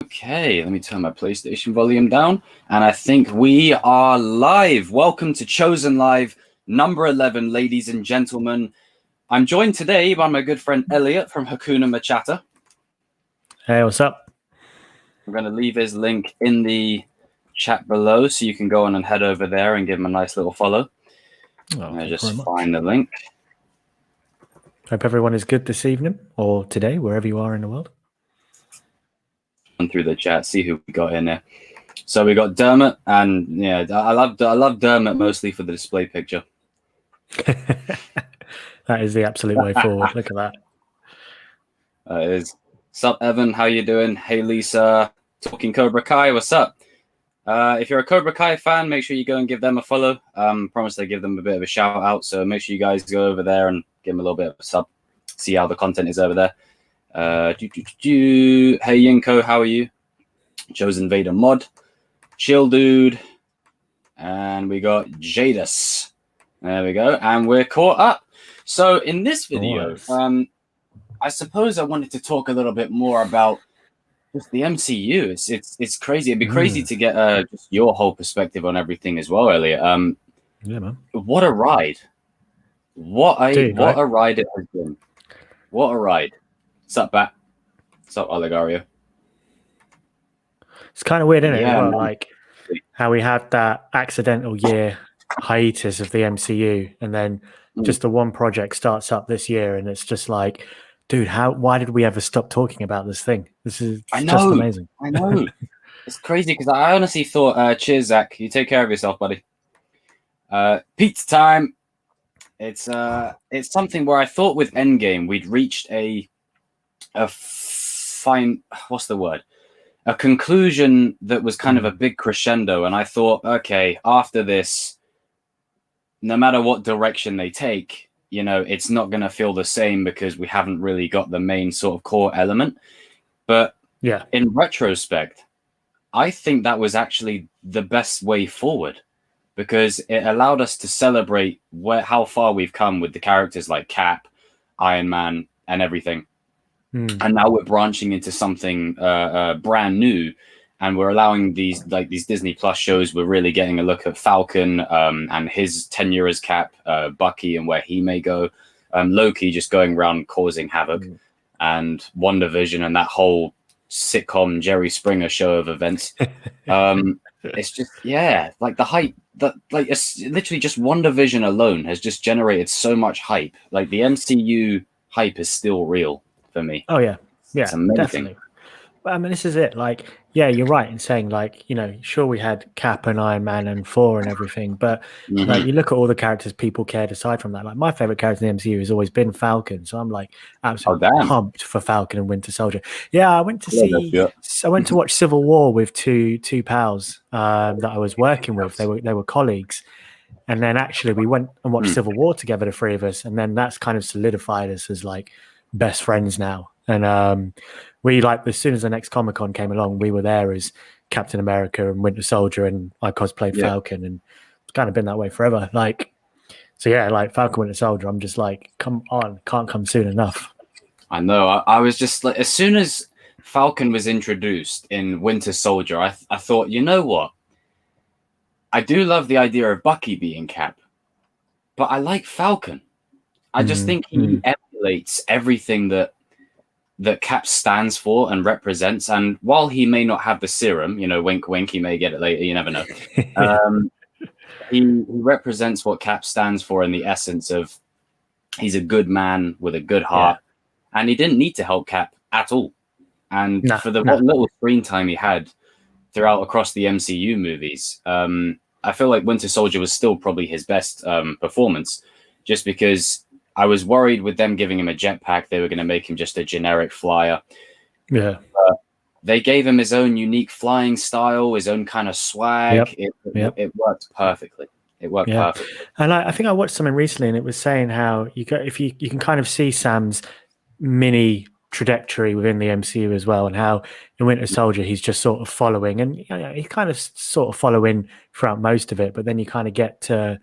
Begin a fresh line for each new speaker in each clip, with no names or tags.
Okay, let me turn my PlayStation volume down. And I think we are live. Welcome to Chosen Live, number 11, ladies and gentlemen. I'm joined today by my good friend Elliot from Hakuna Machatter.
Hey, what's up?
I'm going to leave his link in the chat below so you can go on and head over there and give him a nice little follow. I just find the link.
Hope everyone is good this evening or today, wherever you are in the world.
Through the chat, see who we got in there. So we got Dermot, and yeah, I love Dermot mostly for the display picture.
That is the absolute way forward. Look at that.
It is. Sup, Evan? How you doing? Hey, Lisa. Talking Cobra Kai. What's up? If you're a Cobra Kai fan, make sure you go and give them a follow. Promise to give them a bit of a shout out. So make sure you guys go over there and give them a little bit of a sub. See how the content is over there. Hey Yinko, how are you? Chosen Vader mod, Chill Dude, and we got Jadus. There we go, and we're caught up. So in this video, I suppose I wanted to talk a little bit more about just the MCU. It's crazy. It'd be crazy to get just your whole perspective on everything as well, Elliot.
Yeah, man.
What a ride! What a ride it has been. What a ride! What's up, Bat? What's up, Oligario?
It's kind of weird, isn't it?
Yeah,
well, like how we had that accidental year hiatus of the MCU, and then just the one project starts up this year, and it's just like, dude, why did we ever stop talking about this thing? This is just amazing.
I know. It's crazy because I honestly thought, cheers, Zach. You take care of yourself, buddy. Pizza time. It's something where I thought with Endgame we'd reached a fine, what's the word? A conclusion that was kind of a big crescendo. And I thought, okay, after this, no matter what direction they take, you know, it's not going to feel the same because we haven't really got the main sort of core element. But
yeah,
in retrospect, I think that was actually the best way forward because it allowed us to celebrate how far we've come with the characters like Cap, Iron Man, and everything. And now we're branching into something brand new, and we're allowing these Disney Plus shows. We're really getting a look at Falcon and his tenure as Cap, Bucky and where he may go, Loki just going around causing havoc, and WandaVision and that whole sitcom Jerry Springer show of events. It's just like the hype that it's literally just WandaVision alone has just generated so much hype. Like the MCU hype is still real. For me.
Oh yeah,
it's amazing.
Definitely. But I mean, this is it. Like, yeah, you're right in saying, like, you know, sure we had Cap and Iron Man and Thor and everything, but like you look at all the characters people cared aside from that. Like my favorite character in the MCU has always been Falcon, so I'm like absolutely pumped for Falcon and Winter Soldier. Yeah, I went to I went to watch Civil War with two pals that I was working with. They were colleagues. And then actually we went and watched Civil War together, the three of us, and then that's kind of solidified us as like best friends now. And we, like, as soon as the next Comic-Con came along, we were there as Captain America and Winter Soldier, and I cosplayed Falcon, and it's kind of been that way forever. Like, so yeah, like Falcon, Winter Soldier, I'm just like, come on, can't come soon enough.
I know. I was just like, as soon as Falcon was introduced in Winter Soldier, I thought, you know what? I do love the idea of Bucky being Cap, but I like Falcon. I just think he emulates everything that Cap stands for and represents. And while he may not have the serum, you know, wink, wink, he may get it later. You never know. He represents what Cap stands for in the essence of he's a good man with a good heart, and he didn't need to help Cap at all. And for the little screen time he had throughout across the MCU movies, I feel like Winter Soldier was still probably his best performance, just because I was worried with them giving him a jetpack, they were going to make him just a generic flyer.
Yeah.
They gave him his own unique flying style, his own kind of swag. It worked perfectly. It worked perfectly.
And I think I watched something recently, and it was saying how you can kind of see Sam's mini trajectory within the MCU as well, and how in Winter Soldier he's just sort of following, and you know, he's kind of sort of following throughout most of it, but then you kind of get to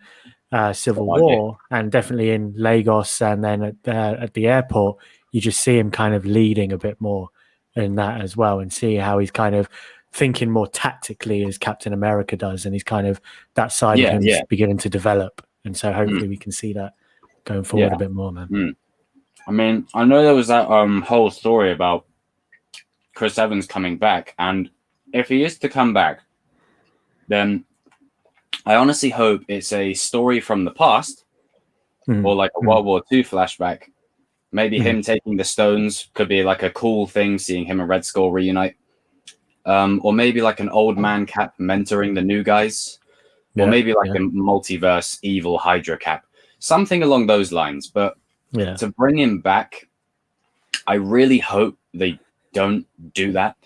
Civil War, and definitely in Lagos, and then at the airport, you just see him kind of leading a bit more. in that as well, and see how he's kind of thinking more tactically as Captain America does, and he's kind of that side of him beginning to develop. And so hopefully we can see that going forward a bit more, man.
I mean, I know there was that whole story about Chris Evans coming back, and if he is to come back, then I honestly hope it's a story from the past, or like a World War II flashback. Maybe him taking the stones could be like a cool thing, seeing him and Red Skull reunite. Or maybe like an old man Cap mentoring the new guys. Or maybe like a multiverse evil Hydra Cap. Something along those lines. But to bring him back, I really hope they don't do that.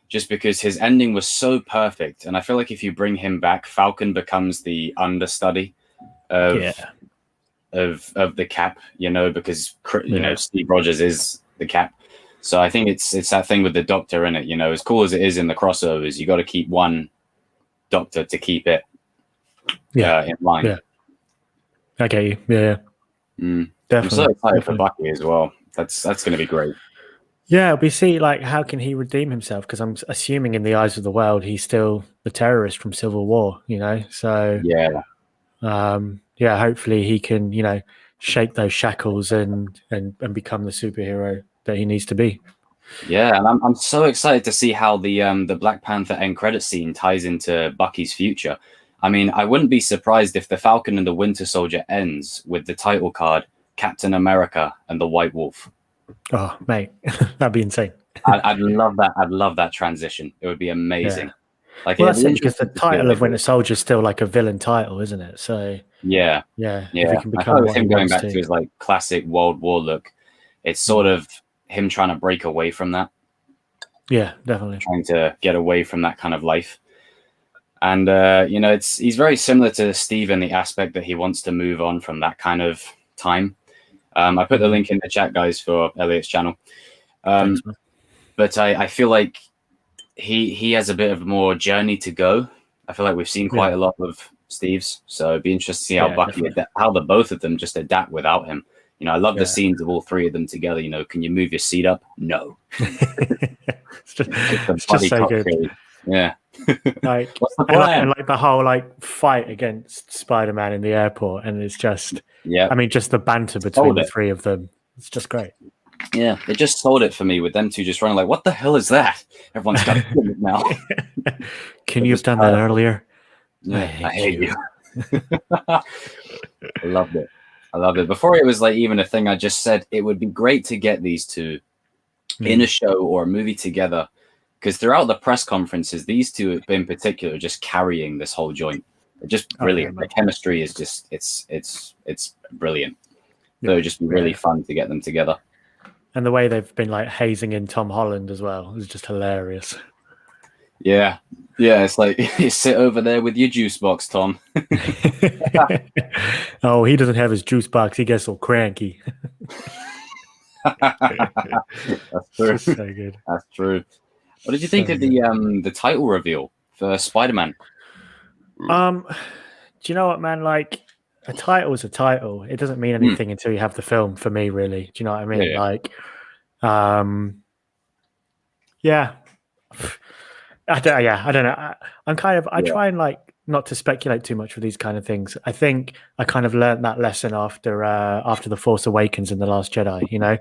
Just because his ending was so perfect. And I feel like if you bring him back, Falcon becomes the understudy of the Cap, you know, because, you know, Steve Rogers is the Cap. So I think it's that thing with the Doctor in it, you know, as cool as it is in the crossovers, you got to keep one Doctor to keep it in line.
Yeah. I get you. Yeah.
Definitely. I'm so excited for Bucky as well. That's going to be great.
Yeah, we see, like, how can he redeem himself? Because I'm assuming in the eyes of the world, he's still the terrorist from Civil War, you know? So, hopefully he can, you know, shake those shackles and become the superhero that he needs to be.
Yeah, and I'm so excited to see how the Black Panther end credit scene ties into Bucky's future. I mean, I wouldn't be surprised if the Falcon and the Winter Soldier ends with the title card, Captain America and the White Wolf.
Oh, mate, that'd be insane.
I'd love that. I'd love that transition. It would be amazing.
Yeah. Like, well, that's it, because the title of Winter Soldier is still like a villain title, isn't it? So
yeah.
If
I
can become
with him going back to his like classic World War look, it's sort of him trying to break away from that.
Yeah, definitely
trying to get away from that kind of life. And you know, he's very similar to Steve in the aspect that he wants to move on from that kind of time. I put the link in the chat, guys, for Elliot's channel.
Thanks,
but I feel like he has a bit of more journey to go. I feel like we've seen quite a lot of Steve's, so it'd be interesting to see how Bucky, how the both of them just adapt without him. You know, I love the scenes of all three of them together. You know, can you move your seat up? No.
it's just so good.
Yeah.
Like, and like the whole like fight against Spider-Man in the airport, and it's just I mean, just the banter between the three of them. It's just great.
Yeah, it just sold it for me with them two just running like, what the hell is that? Everyone's got it now.
Can you have done that earlier?
Yeah, I hate you. I loved it. I loved it. Before it was like even a thing, I just said it would be great to get these two in a show or a movie together, because throughout the press conferences, these two in particular are just carrying this whole joint. They're just brilliant. The chemistry is just it's brilliant. So it'd just be really fun to get them together.
And the way they've been like hazing in Tom Holland as well is just hilarious.
Yeah. Yeah, it's like, you sit over there with your juice box, Tom.
Oh, he doesn't have his juice box. He gets all cranky.
That's true.
So good.
That's true. What did you think of the title reveal for Spider-Man?
Do you know what, man? Like, a title is a title. It doesn't mean anything until you have the film, for me, really. Do you know what I mean?
Yeah.
Like, I don't know. I try and like not to speculate too much with these kind of things. I think I kind of learned that lesson after The Force Awakens and The Last Jedi, you know?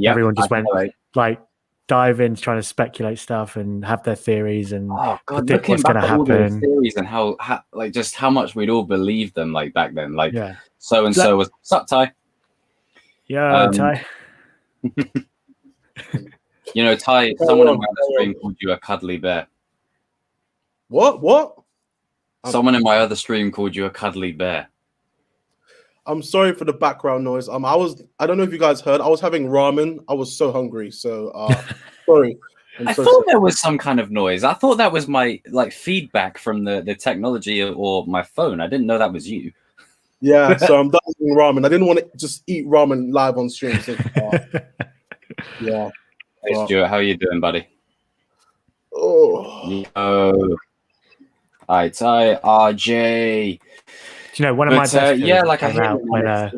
Everyone just went like dive in trying to speculate stuff and have their theories and predict what's going to happen.
Theories and how like just how much we'd all believe them like back then. Like so and so was sup, Ty?
Yeah, Ty.
You know, Ty, someone in my other stream called you a cuddly bear.
What?
Someone in my other stream called you a cuddly bear.
I'm sorry for the background noise. I don't know if you guys heard. I was having ramen. I was so hungry. So sorry.
I thought there was some kind of noise. I thought that was my like feedback from the technology or my phone. I didn't know that was you.
Yeah, so I'm done eating ramen. I didn't want to just eat ramen live on stream. So, yeah.
Hey Stuart, how are you doing, buddy?
Oh.
ITye, RJ.
Do you know, one of my best
like I
out when
Go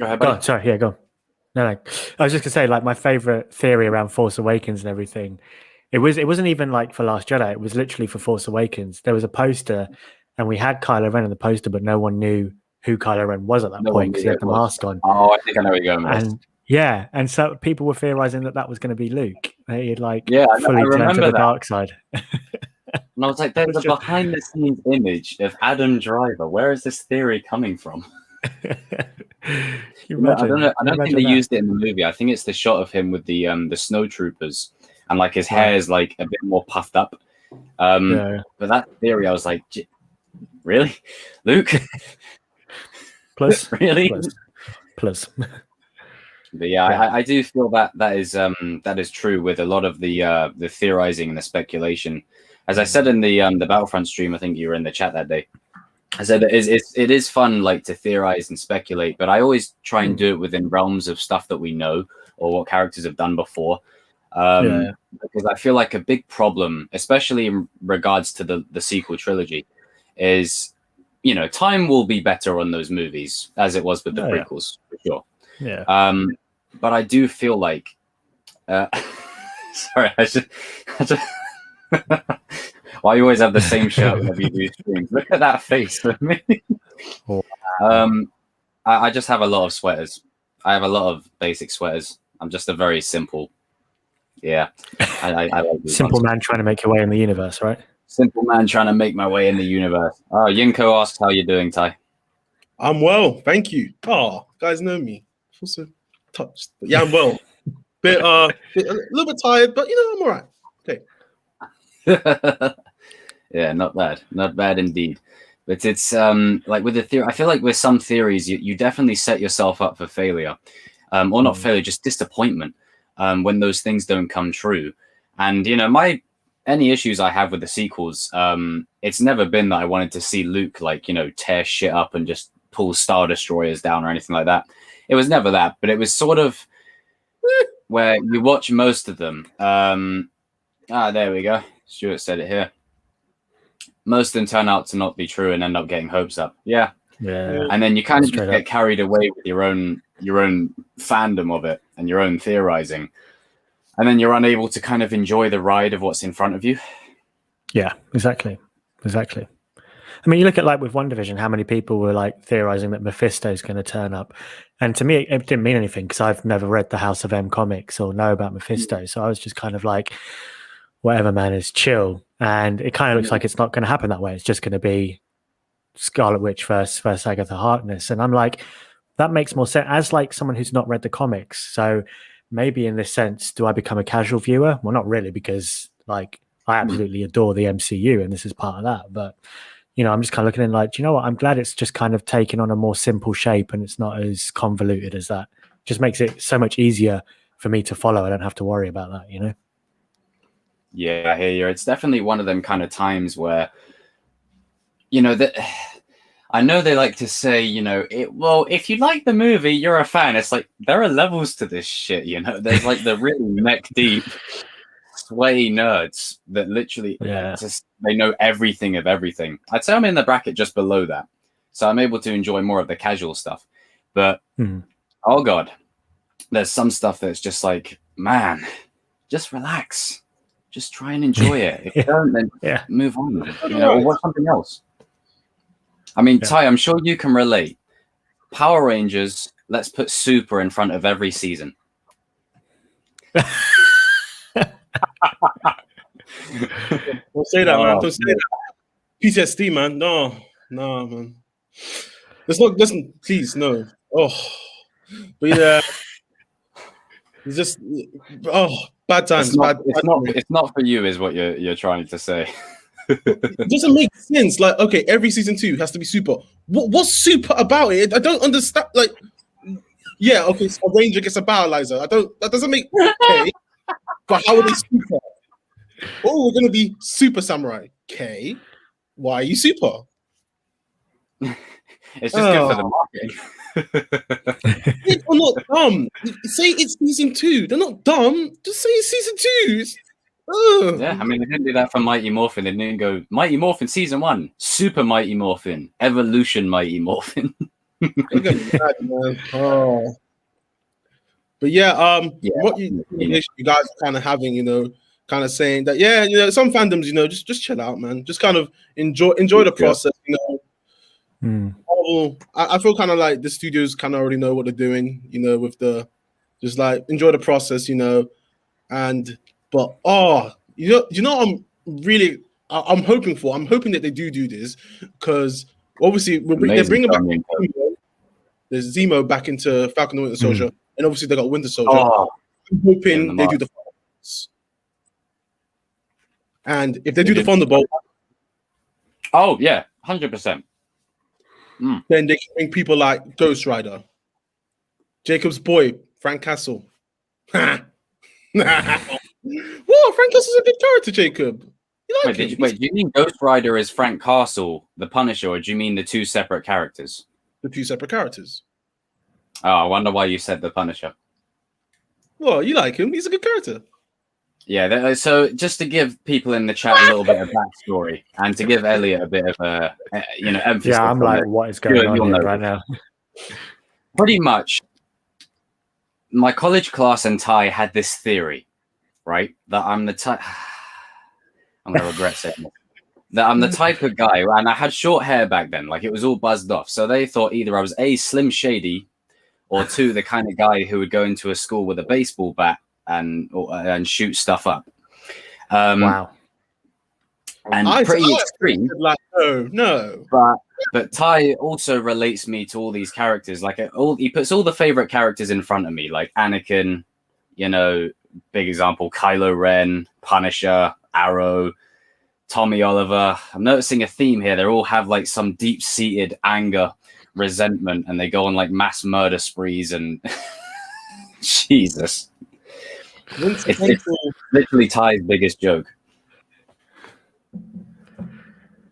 ahead, buddy.
sorry, yeah, go. No, no. I was just gonna say, like, my favorite theory around Force Awakens and everything. It wasn't even like for Last Jedi. It was literally for Force Awakens. There was a poster, and we had Kylo Ren in the poster, but no one knew who Kylo Ren was at that
No one
point because
knew
he
who
had
it
the
was.
mask on.
Oh, I think I know where you're going with this.
And yeah, and so people were theorizing that that was going to be Luke. He had like
Yeah, I
fully turned to
remember
the
that.
dark side.
And I was like, there's
was
a
just-
behind the scenes image of Adam Driver. Where is this theory coming from?
You
I don't know. I
imagine
don't think they
that.
used it in the movie. I think it's the shot of him with the snowtroopers, and like his hair is like a bit more puffed up.
Yeah.
But that theory, I was like, really, Luke?
Plus,
Really?
plus.
But yeah,
Yeah.
I do feel that is true with a lot of the theorizing and the speculation. As I said in the Battlefront stream, I think you were in the chat that day. I said it is fun, like, to theorize and speculate, but I always try and do it within realms of stuff that we know or what characters have done before. Because I feel like a big problem, especially in regards to the sequel trilogy, is, you know, time will be better on those movies as it was with the prequels, for sure.
Yeah.
But I do feel like, sorry, I just why you always have the same shirt whenever you do streams? Look at that face for me. I just have a lot of sweaters. I have a lot of basic sweaters. I'm just a very simple, I like these
Simple
ones.
man trying to make your way in the universe, right?
Simple man trying to make my way in the universe. Oh, Yinko asks, how you doing, Ty?
I'm well, thank you. Oh, guys know me. I feel so touched. But yeah, I'm well. A little bit tired, but you know, I'm all right. Okay.
Yeah, not bad indeed. But it's like with the theory, I feel like with some theories, you definitely set yourself up for failure, or not failure, just disappointment when those things don't come true. And you know, any issues I have with the sequels, it's never been that I wanted to see Luke, like, you know, tear shit up and just pull Star Destroyers down or anything like that. It was never that, but it was sort of where you watch most of them. There we go. Stuart said it here. Most of them turn out to not be true and end up getting hopes up. Yeah. And then you kind of just get carried away with your own fandom of it and your own theorizing. And then you're unable to kind of enjoy the ride of what's in front of you.
Yeah, exactly. I mean, you look at, like, with WandaVision, how many people were like theorizing that Mephisto's going to turn up, and to me, it didn't mean anything because I've never read the House of M comics or know about Mephisto, so I was just kind of like, whatever, man, is chill. And it kind of looks like it's not going to happen that way. It's just going to be Scarlet Witch versus Agatha Harkness, and I'm like, that makes more sense as like someone who's not read the comics. So maybe in this sense, do I become a casual viewer? Well, not really, because like I absolutely adore the MCU, and this is part of that, but. You know, I'm just kind of looking at it like, do you know what? I'm glad it's just kind of taken on a more simple shape and it's not as convoluted as that. It just makes it so much easier for me to follow. I don't have to worry about that, you know?
Yeah, I hear you. It's definitely one of them kind of times where, you know, that I know they like to say, you know, well, if you like the movie, you're a fan. It's like, there are levels to this shit, you know? There's like the really neck deep sway nerds that literally just they know everything of everything. I'd say I'm in the bracket just below that, so I'm able to enjoy more of the casual stuff. But oh god, there's some stuff that's just like, man, just relax, just try and enjoy it. If you don't, then move on, you know, or watch something else. I mean, Ty, I'm sure you can relate. Power Rangers, let's put Super in front of every season.
Don't say that, man. Don't say that. PTSD, man. No, man. Listen, please, no. Oh, but yeah, it's just bad times.
It's not for you, is what you're trying to say.
It doesn't make sense. Like, okay, every season 2 has to be super. What's super about it? I don't understand. Like, yeah, okay, so a Ranger gets a Paralyzer. That doesn't make okay. But how are they super? Oh, we're gonna be super samurai. Okay, why are you super?
It's just good for the marketing.
They're not dumb. Say it's season 2. They're not dumb. Just say it's season 2.
Yeah, I mean, they didn't do that for Mighty Morphin. They didn't go Mighty Morphin season 1, Super Mighty Morphin, Evolution Mighty Morphin.
Man. But yeah,
Yeah,
what you guys are kind of having, kind of saying that, yeah, some fandoms, just chill out, man. Just kind of enjoy the process, I feel kind of like the studios kind of already know what they're doing, with the just like enjoy the process, I'm hoping that they do this because obviously they're bringing back there's Zemo back into Falcon and Winter Soldier, and obviously they got Winter Soldier. I'm hoping they do the Thunderbolts. And if they do the Thunderbolt,
oh yeah, 100%.
Then they can bring people like Ghost Rider, Jacob's boy, Frank Castle. Whoa, Frank Castle's a good character, Jacob.
Wait, do you mean Ghost Rider is Frank Castle, the Punisher, or do you mean the two separate characters?
The two separate characters.
Oh, I wonder why you said the Punisher.
Well, you like him. He's a good character.
Yeah, so just to give people in the chat a little bit of backstory and to give Elliot a bit of emphasis.
Yeah, I'm like, what is going on here right now?
Pretty much, my college class and Ty had this theory, right? That I'm the type... I'm going to regret saying this. That I'm the type of guy, and I had short hair back then, like it was all buzzed off. So they thought either I was A, Slim Shady, or 2, the kind of guy who would go into a school with a baseball bat and shoot stuff up.
Wow.
And pretty extreme.
Like, no.
But Ty also relates me to all these characters. Like he puts all the favorite characters in front of me, like Anakin, big example, Kylo Ren, Punisher, Arrow, Tommy Oliver. I'm noticing a theme here. They all have like some deep-seated anger, resentment, and they go on like mass murder sprees and Jesus. It's literally Ty's biggest joke.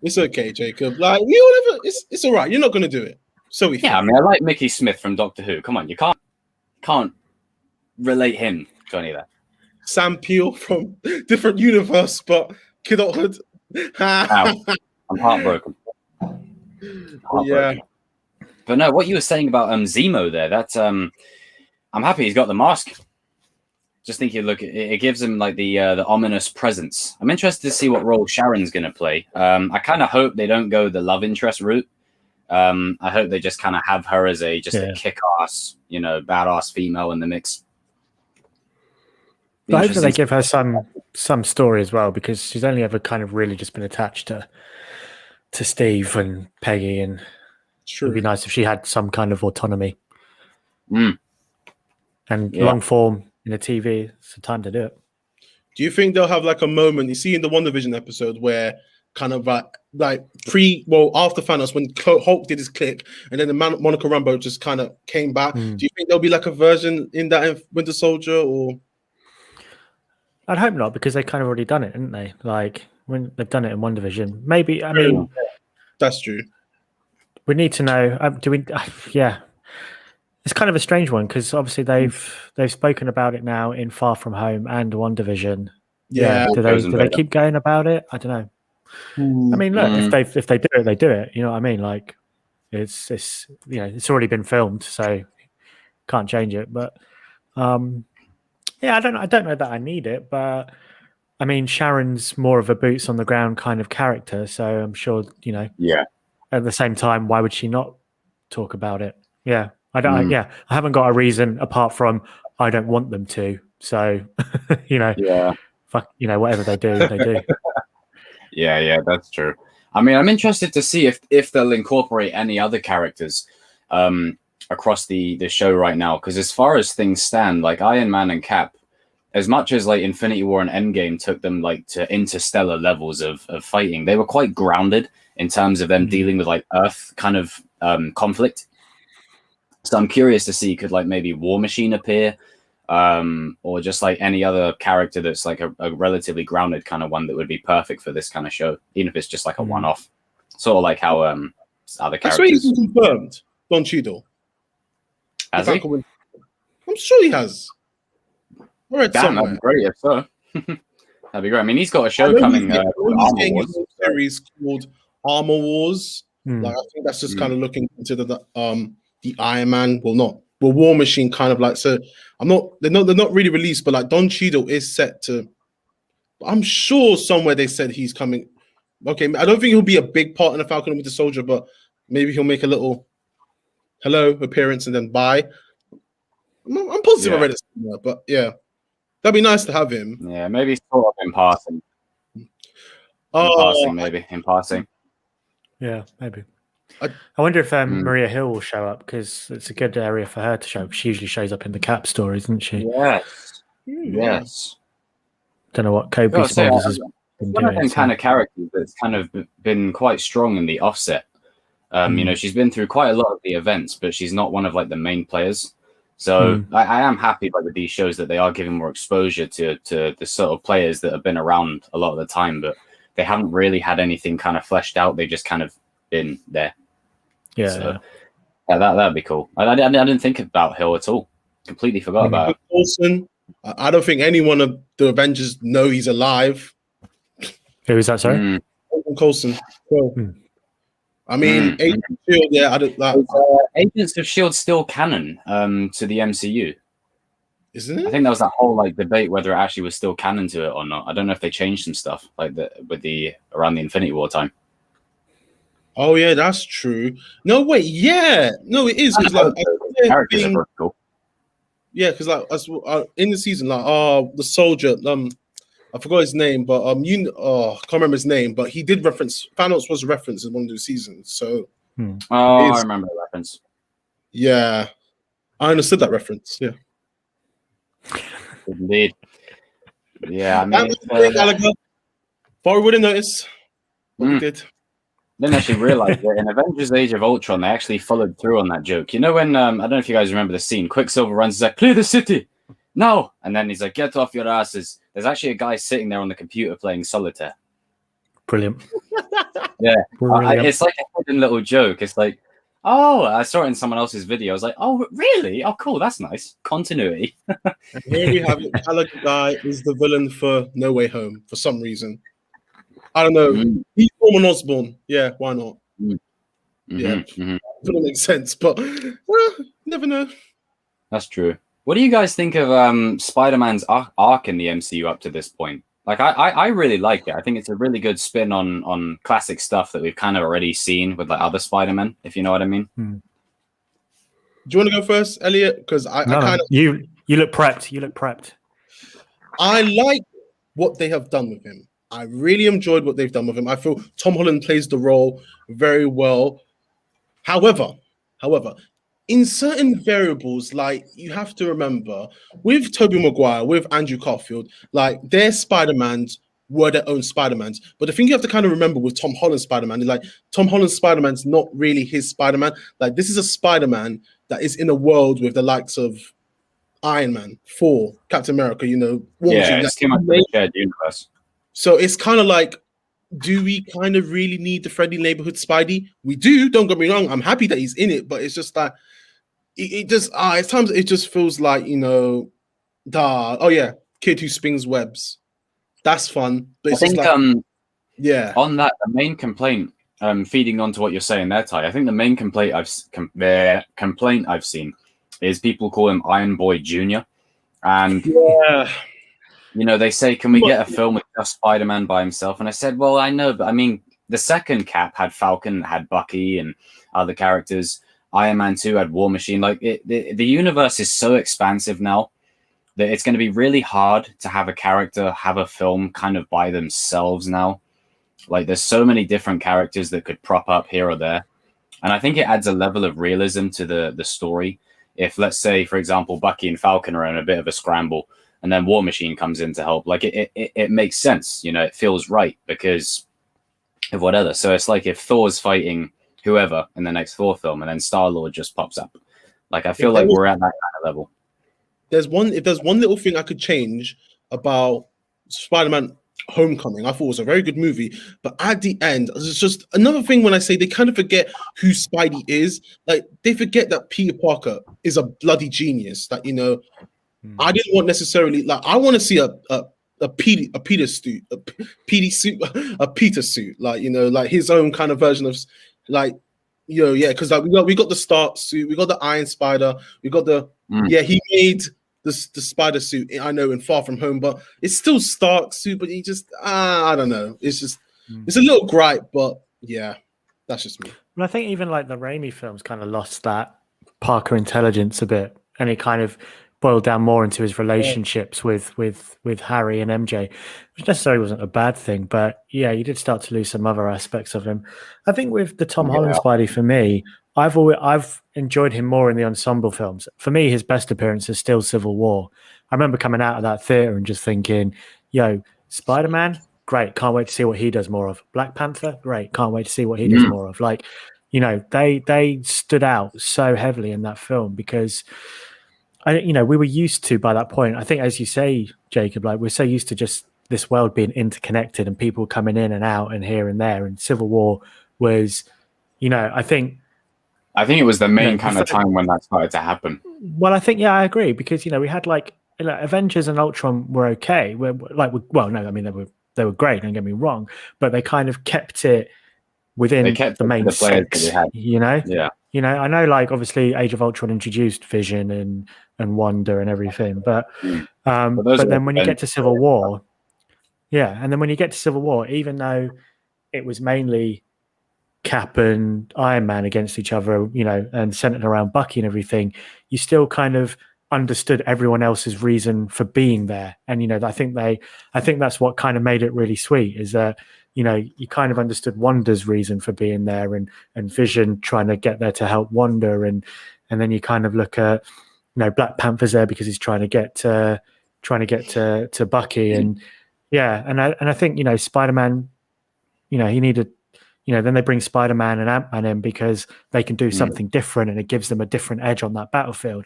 It's okay, Jacob. Like it's all right. You're not gonna do it. So
I mean, I like Mickey Smith from Doctor Who. Come on, you can't relate him to any of that.
Sam Peel from different universe, but kidulthood.
I'm heartbroken.
Yeah.
But no, what you were saying about Zemo there, that's I'm happy he's got the mask. Just think it gives him like the ominous presence. I'm interested to see what role Sharon's gonna play. I kind of hope they don't go the love interest route. I hope they just kind of have her as a kick-ass, badass female in the mix.
But I hope that they give her some story as well, because she's only ever kind of really just been attached to Steve and Peggy, and it would be nice if she had some kind of autonomy. And long form in a TV, it's the time to do it.
Do you think they'll have like a moment you see in the WandaVision episode where kind of after Thanos, when Hulk did his click, and then the Monica Rambeau just kind of came back? Do you think there'll be like a version in that Winter Soldier, or?
I'd hope not, because they kind of already done it, didn't they? Like when they've done it in WandaVision. Maybe, I mean,
that's true.
We need to know. Do we? Yeah, it's kind of a strange one, because obviously they've spoken about it now in Far From Home and WandaVision.
Yeah.
Do they keep going about it? I don't know. I mean, look, if they do it, they do it. You know what I mean? Like it's it's already been filmed, so can't change it. But yeah, I don't know that I need it, but I mean, Sharon's more of a boots on the ground kind of character, so I'm sure
Yeah.
At the same time, why would she not talk about it? Yeah, I don't. I haven't got a reason apart from I don't want them to. So
Yeah.
Fuck, whatever they do, they do.
Yeah, that's true. I mean, I'm interested to see if they'll incorporate any other characters across the show right now, because as far as things stand, like Iron Man and Cap, as much as like Infinity War and Endgame took them like to interstellar levels of fighting, they were quite grounded in terms of them dealing with like Earth kind of conflict. So I'm curious to see, could like maybe War Machine appear, or just like any other character that's like a relatively grounded kind of one that would be perfect for this kind of show, even if it's just like a one-off, sort of like how other characters.
That's why he's confirmed, Don Cheadle.
Has he?
I'm sure he has.
Damn, that'd be great if so. That'd be great. I mean, he's got a show coming.
He's a series called Armor Wars. Like, I think that's just kind of looking into the Iron Man. Well, not with War Machine kind of like. So they're not really released, but like Don Cheadle is set to. I'm sure somewhere they said he's coming. Okay, I don't think he'll be a big part in the Falcon and Winter Soldier, but maybe he'll make a little hello appearance and then bye. I'm positive I read it somewhere, but yeah, that'd be nice to have him.
Yeah, maybe sort of in passing. In passing.
Yeah, maybe. I wonder if Maria Hill will show up, because it's a good area for her to show. She usually shows up in the Cap stories, isn't she?
Yes.
Don't know what Kobe Smulders has been
one
doing.
of them kind of characters that's kind of been quite strong in the offset. You know, she's been through quite a lot of the events, but she's not one of like the main players. So I am happy with these shows that they are giving more exposure to the sort of players that have been around a lot of the time, but they haven't really had anything kind of fleshed out. They've just kind of been there.
Yeah,
that'd be cool. I didn't think about Hill at all. Completely forgot about it.
Coulson, I don't think any one of the Avengers know he's alive.
Who is that, sorry?
Coulson. I mean, Agents of Shield, yeah, I don't like.
Agents of Shield still canon to the MCU,
isn't it?
I think that was that whole like debate whether it actually was still canon to it or not. I don't know if they changed some stuff like around the Infinity War time.
Oh yeah, that's true. No, wait, yeah, no, it is. Like,
characters are cool.
Yeah, because like in the season, like the soldier, I forgot his name, but I can't remember his name, but he did reference Thanos was referenced in one of the seasons. So
I remember the reference.
Yeah, I understood that reference. Yeah,
indeed. Yeah, I mean,
thought we wouldn't notice. We did.
Didn't actually realize that in Avengers: Age of Ultron, they actually followed through on that joke. You know when I don't know if you guys remember the scene. Quicksilver runs, he's like, "Clear the city, no!" And then he's like, "Get off your asses." There's actually a guy sitting there on the computer playing solitaire.
Brilliant.
Yeah, it's like a hidden little joke. It's like, oh, I saw it in someone else's video. I was like, oh, really? Oh, cool. That's nice. Continuity.
And here we have it. Gallagher guy is the villain for No Way Home for some reason. I don't know. He's Norman Osborn. Yeah, why not? Yeah, doesn't make sense, but well, never know.
That's true. What do you guys think of Spider-Man's arc in the MCU up to this point? Like, I really like it. I think it's a really good spin on classic stuff that we've kind of already seen with like other Spider-Men, if you know what I mean.
Do you want to go first, Elliot? Because I kind of
you look prepped. You look prepped.
I like what they have done with him. I really enjoyed what they've done with him. I feel Tom Holland plays the role very well. However, in certain variables, like you have to remember, with Tobey Maguire, with Andrew Garfield, like their Spider-Mans were their own Spider-Mans. But the thing you have to kind of remember with Tom Holland's Spider-Man is like Tom Holland's Spider-Man's not really his Spider-Man. Like this is a Spider-Man that is in a world with the likes of Iron Man, Thor, Captain America, you know.
It's too much of a shared universe.
So it's kind of like, do we kind of really need the friendly neighborhood Spidey? We do. Don't get me wrong. I'm happy that he's in it, but it's just that it just at times it just feels like, you know, oh yeah, kid who spins webs. That's fun. But it's
I think
yeah.
On that, the main complaint, feeding on to what you're saying there, Ty, I think the main complaint I've seen is people call him Iron Boy Jr. And you know, they say, can we get a film with just Spider-Man by himself? And I said, well, I know, but I mean, the second Cap had Falcon, had Bucky and other characters. Iron Man 2 had War Machine. Like, the universe is so expansive now that it's going to be really hard to have a character have a film kind of by themselves now. Like, there's so many different characters that could prop up here or there. And I think it adds a level of realism to the story. If, let's say, for example, Bucky and Falcon are in a bit of a scramble, and then War Machine comes in to help. Like it makes sense, you know, it feels right because of whatever. So it's like if Thor's fighting whoever in the next Thor film and then Star-Lord just pops up. Like I feel like we're at that kind of level.
If there's one little thing I could change about Spider-Man Homecoming, I thought it was a very good movie, but at the end, it's just another thing when I say they kind of forget who Spidey is. Like they forget that Peter Parker is a bloody genius. That, you know, I didn't want necessarily like I want to see a Peter suit, like, you know, like his own kind of version of like, Yeah, because like we got the Stark suit, we got the Iron Spider, we got the he made the spider suit. I know in Far From Home, but it's still Stark suit. But he just I don't know. It's just it's a little gripe, but yeah, that's just me.
And I think even like the Raimi films kind of lost that Parker intelligence a bit, and it kind of boiled down more into his relationships with Harry and MJ, which necessarily wasn't a bad thing. But yeah, you did start to lose some other aspects of him. I think with the Tom Holland Spidey, for me, I've enjoyed him more in the ensemble films. For me, his best appearance is still Civil War. I remember coming out of that theater and just thinking, yo, Spider-Man, great, can't wait to see what he does more of. Black Panther, great, can't wait to see what he does more of. Like, you know, they stood out so heavily in that film because we were used to, by that point, I think, as you say, Jacob, like we're so used to just this world being interconnected and people coming in and out and here and there. And Civil War was, I think it was the main kind of time when that started to happen. Well, I think, I agree, because, we had like Avengers and Ultron were okay. They were great, don't get me wrong, but they kind of kept it within the main six, Yeah. I know, like, obviously Age of Ultron introduced Vision and Wanda and everything, but then when you get to Civil War, even though it was mainly Cap and Iron Man against each other, and centered around Bucky and everything, you still kind of understood everyone else's reason for being there. And, I think that's what kind of made it really sweet, is that, you kind of understood Wanda's reason for being there and Vision trying to get there to help Wanda. And then you kind of look at, Black Panther's there because he's trying to get to Bucky. And I think, Spider-Man, he needed, then they bring Spider-Man and Ant-Man in because they can do something different and it gives them a different edge on that battlefield.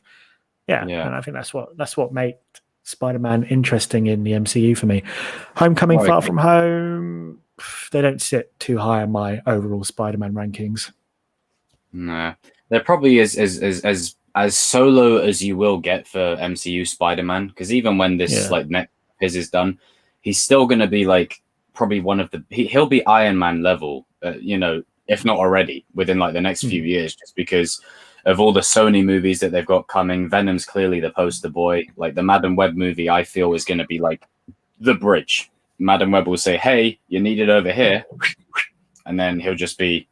Yeah. And I think that's what made Spider-Man interesting in the MCU for me. Homecoming, Far From Home, they don't sit too high on my overall Spider-Man rankings.
No, they're probably as solo as you will get for MCU Spider-Man, because even when this next is done, he's still going to be like probably one of the he'll be Iron Man level, if not already within like the next few years, just because of all the Sony movies that they've got coming. Venom's clearly the poster boy. Like the Madam Web movie, I feel is going to be like the bridge. Madam Web will say, "Hey, you need it over here," and then he'll just be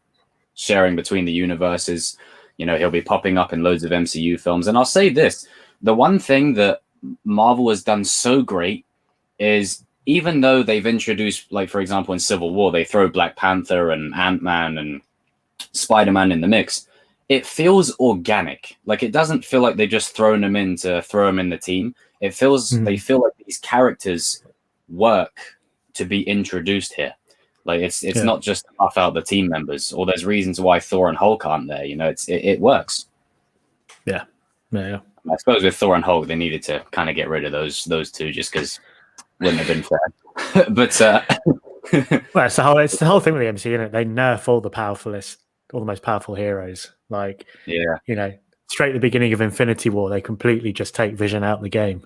sharing between the universes. He'll be popping up in loads of MCU films. And I'll say this: the one thing that Marvel has done so great is, even though they've introduced, like for example in Civil War, they throw Black Panther and Ant-Man and Spider-Man in the mix, it feels organic. Like it doesn't feel like they've just thrown them in to throw them in the team. It feels they feel like these characters work to be introduced here. Like it's not just to buff out the team members, or there's reasons why Thor and Hulk aren't there. It works.
Yeah.
I suppose with Thor and Hulk, they needed to kind of get rid of those two just because wouldn't have been fair. But
well, it's the whole thing with the MCU, isn't it? They nerf all the most powerful heroes. Like, straight at the beginning of Infinity War, they completely just take Vision out of the game.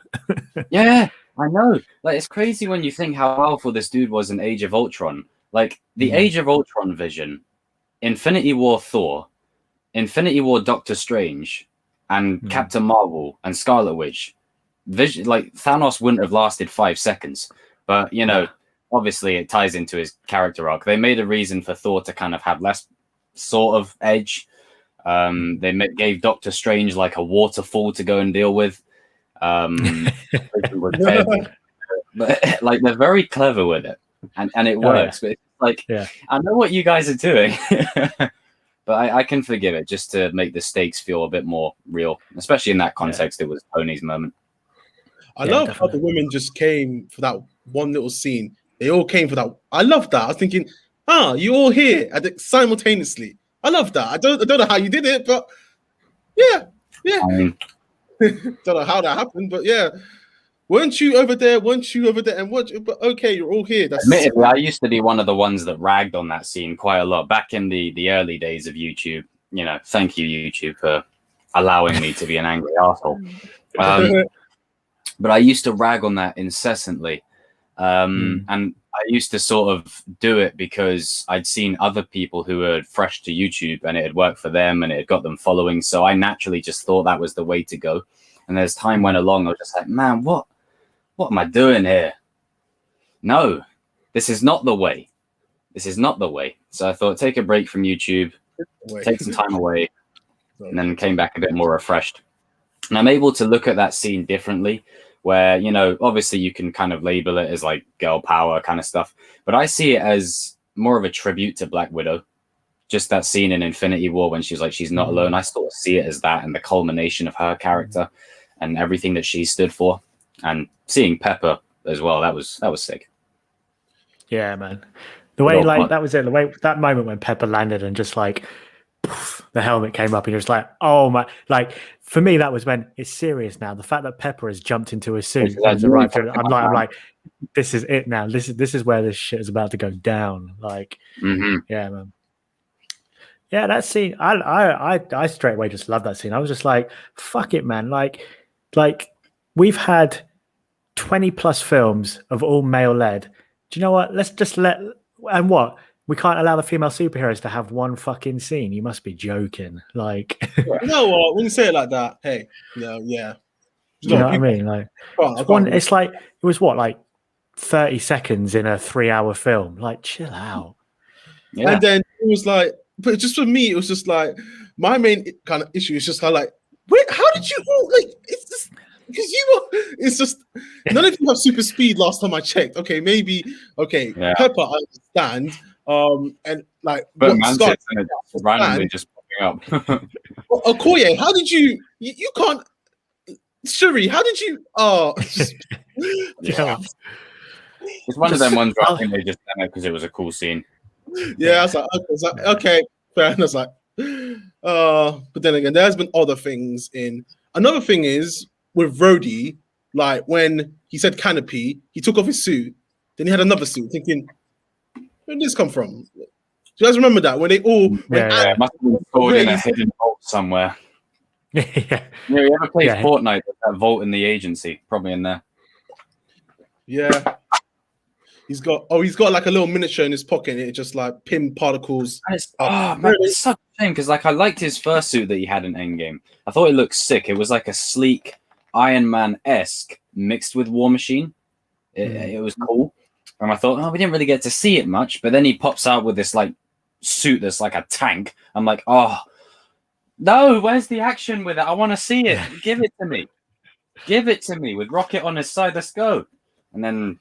Yeah, I know. Like, it's crazy when you think how powerful this dude was in Age of Ultron. Like, the Age of Ultron Vision, Infinity War Thor, Infinity War Doctor Strange, and Captain Marvel and Scarlet Witch. Vision, like, Thanos wouldn't have lasted 5 seconds. But, obviously it ties into his character arc. They made a reason for Thor to kind of have less sort of edge. They gave Doctor Strange like a waterfall to go and deal with. But like they're very clever with it, and it works. But it's like, I know what you guys are doing, but I can forgive it just to make the stakes feel a bit more real, especially in that context. It was Tony's moment.
I love how the women just came for that one little scene. They all came for that. I love that. I was thinking, you all here simultaneously. I love that. I don't know how you did it, but yeah. Don't know how that happened, but yeah. Weren't you over there? And what? But okay, you're all here.
Admittedly, I used to be one of the ones that ragged on that scene quite a lot back in the early days of YouTube. Thank you, YouTube, for allowing me to be an angry asshole. But I used to rag on that incessantly. And used to sort of do it because I'd seen other people who were fresh to YouTube and it had worked for them and it had got them following. So I naturally just thought that was the way to go. And as time went along, I was just like, man, what am I doing here? No, this is not the way. This is not the way. So I thought, take a break from YouTube, take some time away, and then came back a bit more refreshed. And I'm able to look at that scene differently, where, you know, obviously you can kind of label it as like girl power kind of stuff, but I see it as more of a tribute to Black Widow. Just that scene in Infinity War when she's like, she's not alone. I sort of see it as that and the culmination of her character and everything that she stood for. And seeing Pepper as well, that was sick.
Yeah, man. The way, like, that was it. The way, that moment when Pepper landed and just like poof, the helmet came up and you're just like, oh my, like, for me, that was when it's serious now. The fact that Pepper has jumped into a suit and has arrived, I'm like, this is it now. This is where this shit is about to go down. Like, yeah, man. Yeah, that scene, I straight away just love that scene. I was just like, fuck it, man. Like we've had 20 plus films of all male led. Do you know what? Let's just and what? We can't allow the female superheroes to have one fucking scene. You must be joking. Like,
you know what? When you say it like that, hey, yeah.
You know what I mean? Like, it's like, it was what, like 30 seconds in a 3-hour film. Like, chill out.
Yeah. And then it was like, but just for me, it was just like, my main kind of issue is just kind of like, wait, how did you all, like, it's just, because it's just, none of you have super speed last time I checked. Okay, maybe, yeah. Pepper, I understand. And like,
but Mantis randomly just popping up.
Okoye, how did you can't, Shuri, how did you,
yeah. It's one of them ones where I think they just done it because it was a cool scene.
Yeah, I was like, okay, fair. And I was like, but then again, there's been other things in. Another thing is with Rhodey, like when he said canopy, he took off his suit, then he had another suit, thinking, where did this come from? Do you guys remember that when they all
it must have been stored in a hidden vault somewhere.
Yeah,
you ever played Fortnite? That vault in the agency, probably in there.
Yeah. He's got like a little miniature in his pocket and it just like pin particles.
It's such a shame because like I liked his first suit that he had in Endgame. I thought it looked sick. It was like a sleek Iron Man-esque mixed with War Machine. It was cool. And I thought, we didn't really get to see it much, but then he pops out with this like suit that's like a tank. I'm like, oh no, where's the action with it? I want to see it. Give it to me. Give it to me with Rocket on his side. Let's go. And then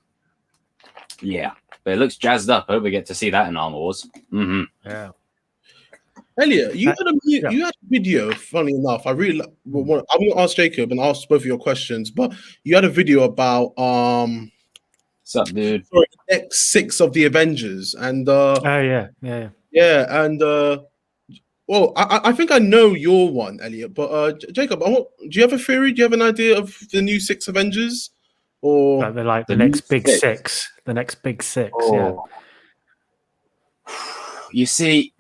yeah, but it looks jazzed up. I hope we get to see that in Armor Wars.
Yeah.
Elliot, you had a video. Funny enough, I'm going to ask Jacob and ask both of your questions, but you had a video about
what's up, dude?
X6 of the Avengers, and
yeah,
and well, I think I know your one, Elliot, but Jacob, do you have a theory? Do you have an idea of the new 6 Avengers? Or
they're like the next big six. The next big six. Yeah.
You see,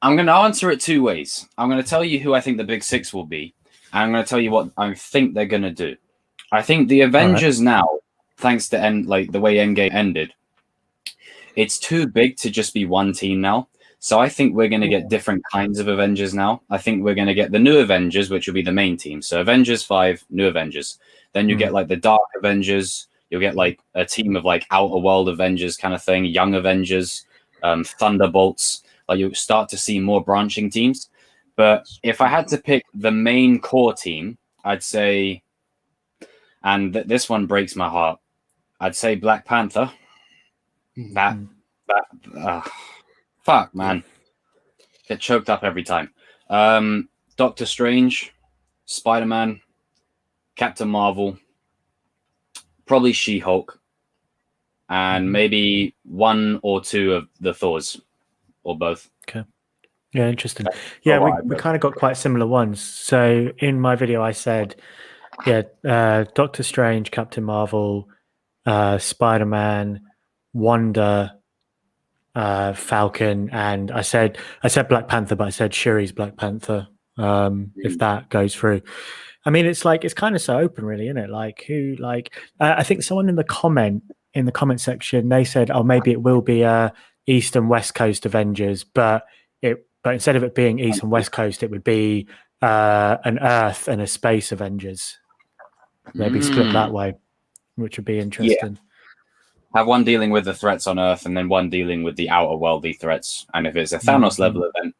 I'm going to answer it 2 ways. I'm going to tell you who I think the big 6 will be, and I'm going to tell you what I think they're going to do. I think the Avengers now, thanks to the way Endgame ended, it's too big to just be one team now. So I think we're going to get different kinds of Avengers now. I think we're going to get the new Avengers, which will be the main team. So Avengers 5, new Avengers. Then you get like the Dark Avengers. You'll get like a team of like Outer World Avengers kind of thing, Young Avengers, Thunderbolts. Like you'll start to see more branching teams. But if I had to pick the main core team, I'd say, and this one breaks my heart, I'd say Black Panther. Fuck, man. Get choked up every time. Doctor Strange, Spider-Man, Captain Marvel, probably She-Hulk, and maybe 1 or 2 of the Thors, or both.
Okay. Yeah, interesting. Yeah, we kind of got quite similar ones. So in my video, I said, Doctor Strange, Captain Marvel, Spider-Man, Wanda, Falcon, and I said Black Panther, but I said Shuri's Black Panther. If that goes through, I mean, it's kind of so open, really, isn't it? Like I think someone in the comment in the comment section, they said, "Oh, maybe it will be East and West Coast Avengers, but instead of it being East and West Coast, it would be an Earth and a Space Avengers. Maybe split that way, which would be interesting."
Have one dealing with the threats on Earth and then one dealing with the outer worldly threats. And if it's a Thanos level event,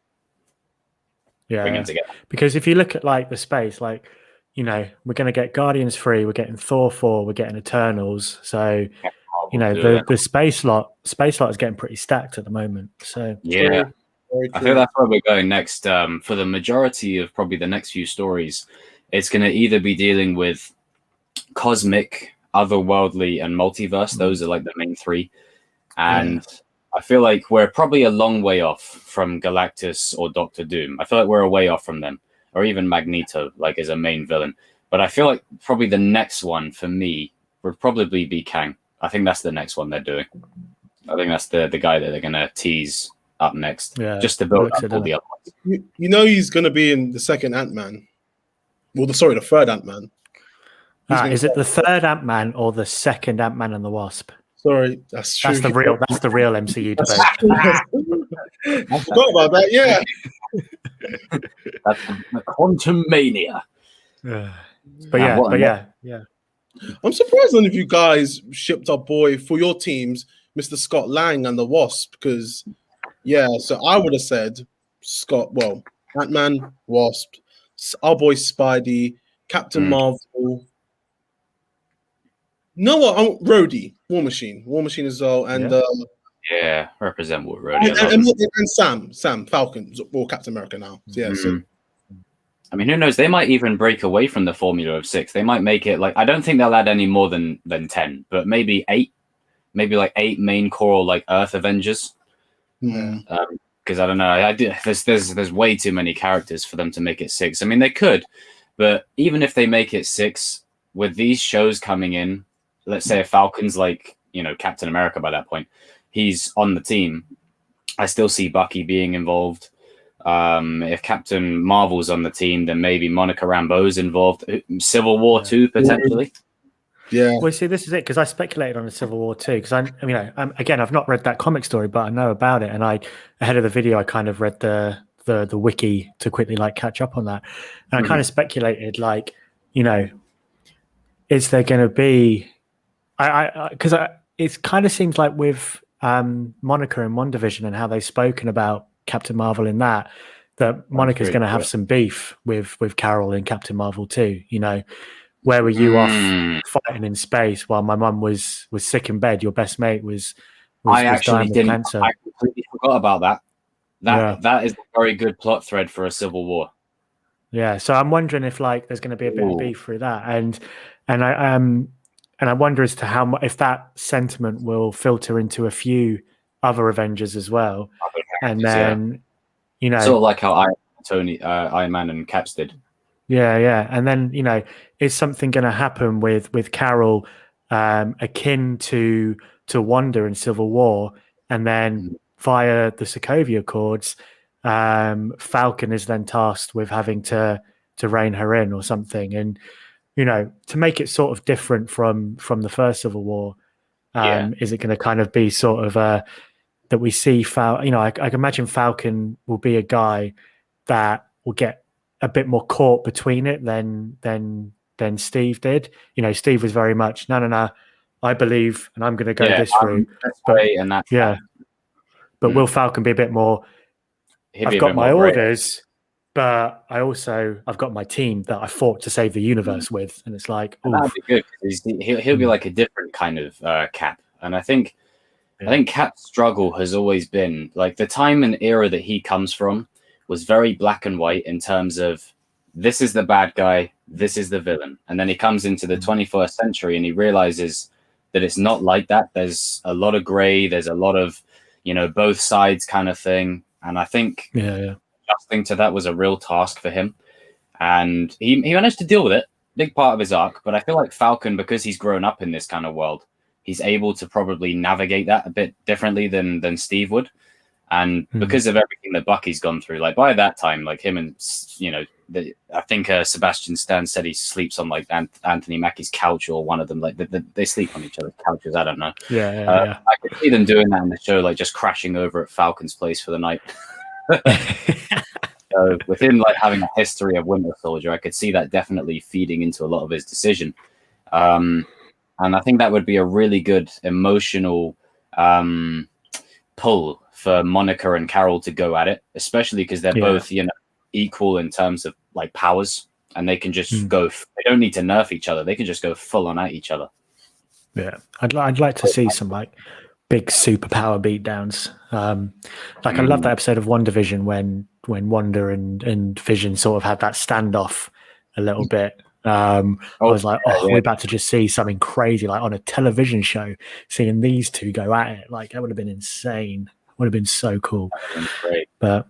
bring them together. Because
if you look at like the space, like, you know, we're going to get Guardians 3, we're getting Thor 4, we're getting Eternals. So, you know, the space lot is getting pretty stacked at the moment. So
yeah, I think that's where we're going next. For the majority of probably the next few stories, it's going to either be dealing with cosmic, otherworldly, and multiverse. Those are like the main three. And I feel like we're probably a long way off from Galactus or Doctor Doom. I feel like we're a way off from them, or even Magneto, like as a main villain. But I feel like probably the next one for me would probably be Kang. I think that's the next one they're doing. I think that's the guy that they're going to tease up next, just to build up all the other ones.
You know he's going to be in the second Ant-Man. Well, the third Ant-Man.
Is it the third Ant-Man or the second Ant-Man and the Wasp?
Sorry, that's true.
That's the real MCU debate.
I forgot about that. Yeah,
that's the Quantum Mania.
But yeah.
I'm surprised none of you guys shipped our boy for your teams, Mr. Scott Lang and the Wasp, because so I would have said Scott. Well, Ant-Man, Wasp, our boy Spidey, Captain Marvel. No, what? Rhodey, War Machine as well, and
represent what Rhodey
and Sam Falcon, or Captain America now. So,
I mean, who knows? They might even break away from the formula of 6. They might make it like, I don't think they'll add any more than 10, but maybe 8, maybe like 8 main core like Earth Avengers. Because I don't know, there's way too many characters for them to make it 6. I mean, they could, but even if they make it 6, with these shows coming in, let's say if Falcon's like, you know, Captain America by that point, he's on the team. I still see Bucky being involved. If Captain Marvel's on the team, then maybe Monica Rambeau's involved. Civil War 2 potentially.
Yeah.
Well, see, this is it, because I speculated on the Civil War 2 because again, I've not read that comic story, but I know about it, and ahead of the video I kind of read the wiki to quickly like catch up on that, and I kind of speculated like, you know, is there going to be because it kind of seems like with Monica and WandaVision and how they've spoken about Captain Marvel in that Monica's going to have some beef with Carol in Captain Marvel too. You know, where were you off fighting in space while my mum was sick in bed? Your best mate was dying with cancer.
I completely forgot about that. That is a very good plot thread for a Civil War.
Yeah, so I'm wondering if like there's going to be a bit of beef through that, and I wonder as to how if that sentiment will filter into a few other Avengers as well, and then you know,
sort of like how Iron Man and Caps did.
Yeah, and then you know, is something going to happen with Carol, akin to Wanda in Civil War, and then via the Sokovia Accords, Falcon is then tasked with having to rein her in or something, and you know, to make it sort of different from the first Civil War, is it going to kind of be sort of that we see you know, I can imagine Falcon will be a guy that will get a bit more caught between it than Steve did. You know, Steve was very much no, I believe, and I'm going to go this route. But will Falcon be a bit more? I've got my orders, but I've got my team that I fought to save the universe with, and it's like
that'd be good. He'll be like a different kind of Cap, and I think Cap's struggle has always been like the time and era that he comes from was very black and white in terms of this is the bad guy, this is the villain, and then he comes into the 21st century and he realizes that it's not like that. There's a lot of gray, there's a lot of, you know, both sides kind of thing, and I think adjusting to that was a real task for him, and he managed to deal with it, big part of his arc. But I feel like Falcon, because he's grown up in this kind of world, he's able to probably navigate that a bit differently than Steve would. And because of everything that Bucky's gone through, like by that time, like him and, you know, I think Sebastian Stan said he sleeps on like Anthony Mackie's couch, or one of them, like they sleep on each other's couches. I don't know.
Yeah.
I could see them doing that in the show, like just crashing over at Falcon's place for the night. So with him like having a history of Winter Soldier, I could see that definitely feeding into a lot of his decision. And I think that would be a really good emotional pull for Monica and Carol to go at it, especially because they're both, you know, equal in terms of like powers, and they can just go. They don't need to nerf each other; they can just go full on at each other.
Yeah, I'd like to see some like big superpower beatdowns. Like I love that episode of WandaVision when Wanda and Vision sort of had that standoff a little bit. I was like, we're about to just see something crazy, like on a television show, seeing these two go at it. Like that would have been insane. Would have been so cool.
Great.
But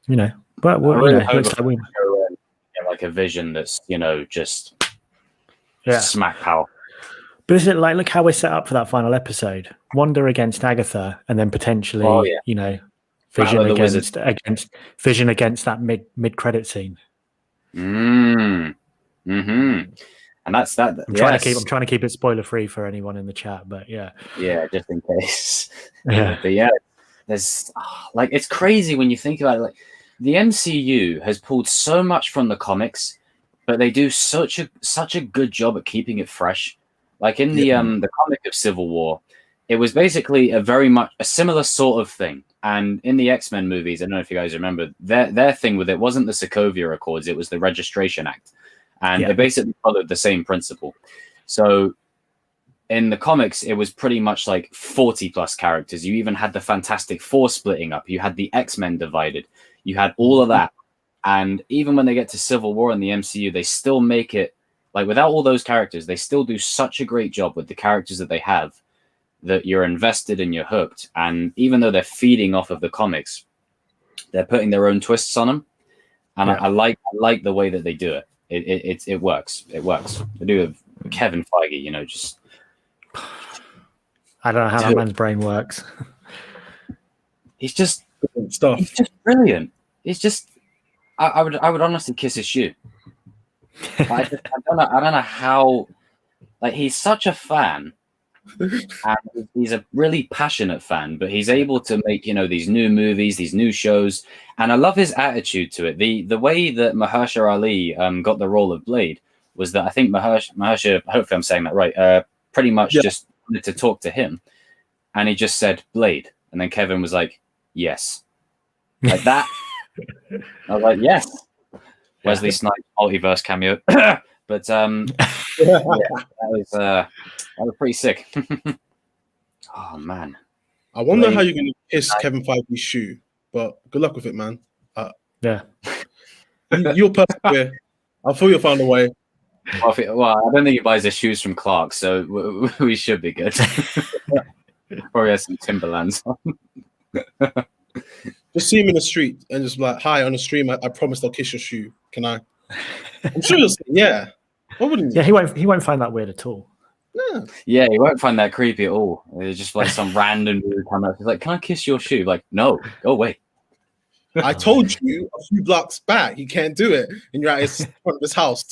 you know, but
I really hope
looks like we
get like a Vision that's, you know, just smack power.
But is it like, look how we're set up for that final episode? Wanda against Agatha, and then potentially, you know, Vision against Vision against that mid credit scene.
And that's that.
I'm trying to keep it spoiler free for anyone in the chat, but yeah,
just in case. But yeah, there's like, it's crazy when you think about it. Like the MCU has pulled so much from the comics, but they do such a good job at keeping it fresh. Like in the comic of Civil War, it was basically a very much a similar sort of thing. And in the X-Men movies, I don't know if you guys remember, their thing with it wasn't the Sokovia Accords, it was the Registration Act. And they basically followed the same principle. So in the comics, it was pretty much like 40 plus characters. You even had the Fantastic Four splitting up. You had the X-Men divided. You had all of that. And even when they get to Civil War in the MCU, they still make it, like without all those characters, they still do such a great job with the characters that they have that you're invested and you're hooked. And even though they're feeding off of the comics, they're putting their own twists on them. And I like the way that they do it. It works. It works. They do with Kevin Feige, you know, just.
I don't know how that man's brain works.
He's just
stuff.
He's just brilliant. He's just. I would honestly kiss his shoe. I don't know how. Like, he's such a fan, and he's a really passionate fan. But he's able to make, you know, these new movies, these new shows, and I love his attitude to it. The way that Mahershala Ali got the role of Blade was that I think Mahershala, hopefully I'm saying that right, pretty much just wanted to talk to him, and he just said Blade, and then Kevin was like, yes, like that. I was like, yes. Wesley Snipes multiverse cameo, but that was pretty sick. Oh man,
I wonder how you're going to kiss Kevin Feige's shoe, but good luck with it, man. You'll persevere. I'm sure you'll find a way.
Well, I don't think he buys his shoes from Clark, so we should be good. Probably has some Timberlands on.
Just see him in the street and just like, hi, on the stream, I promised I'll kiss your shoe. Can I? I'm sure you'll say, yeah. Why wouldn't you?
Yeah, he won't find that weird at all.
Yeah,
he won't find that creepy at all. It's just like some random dude come up. He's like, can I kiss your shoe? Like, no, go away.
I told you a few blocks back you can't do it, and you're at his front of his house.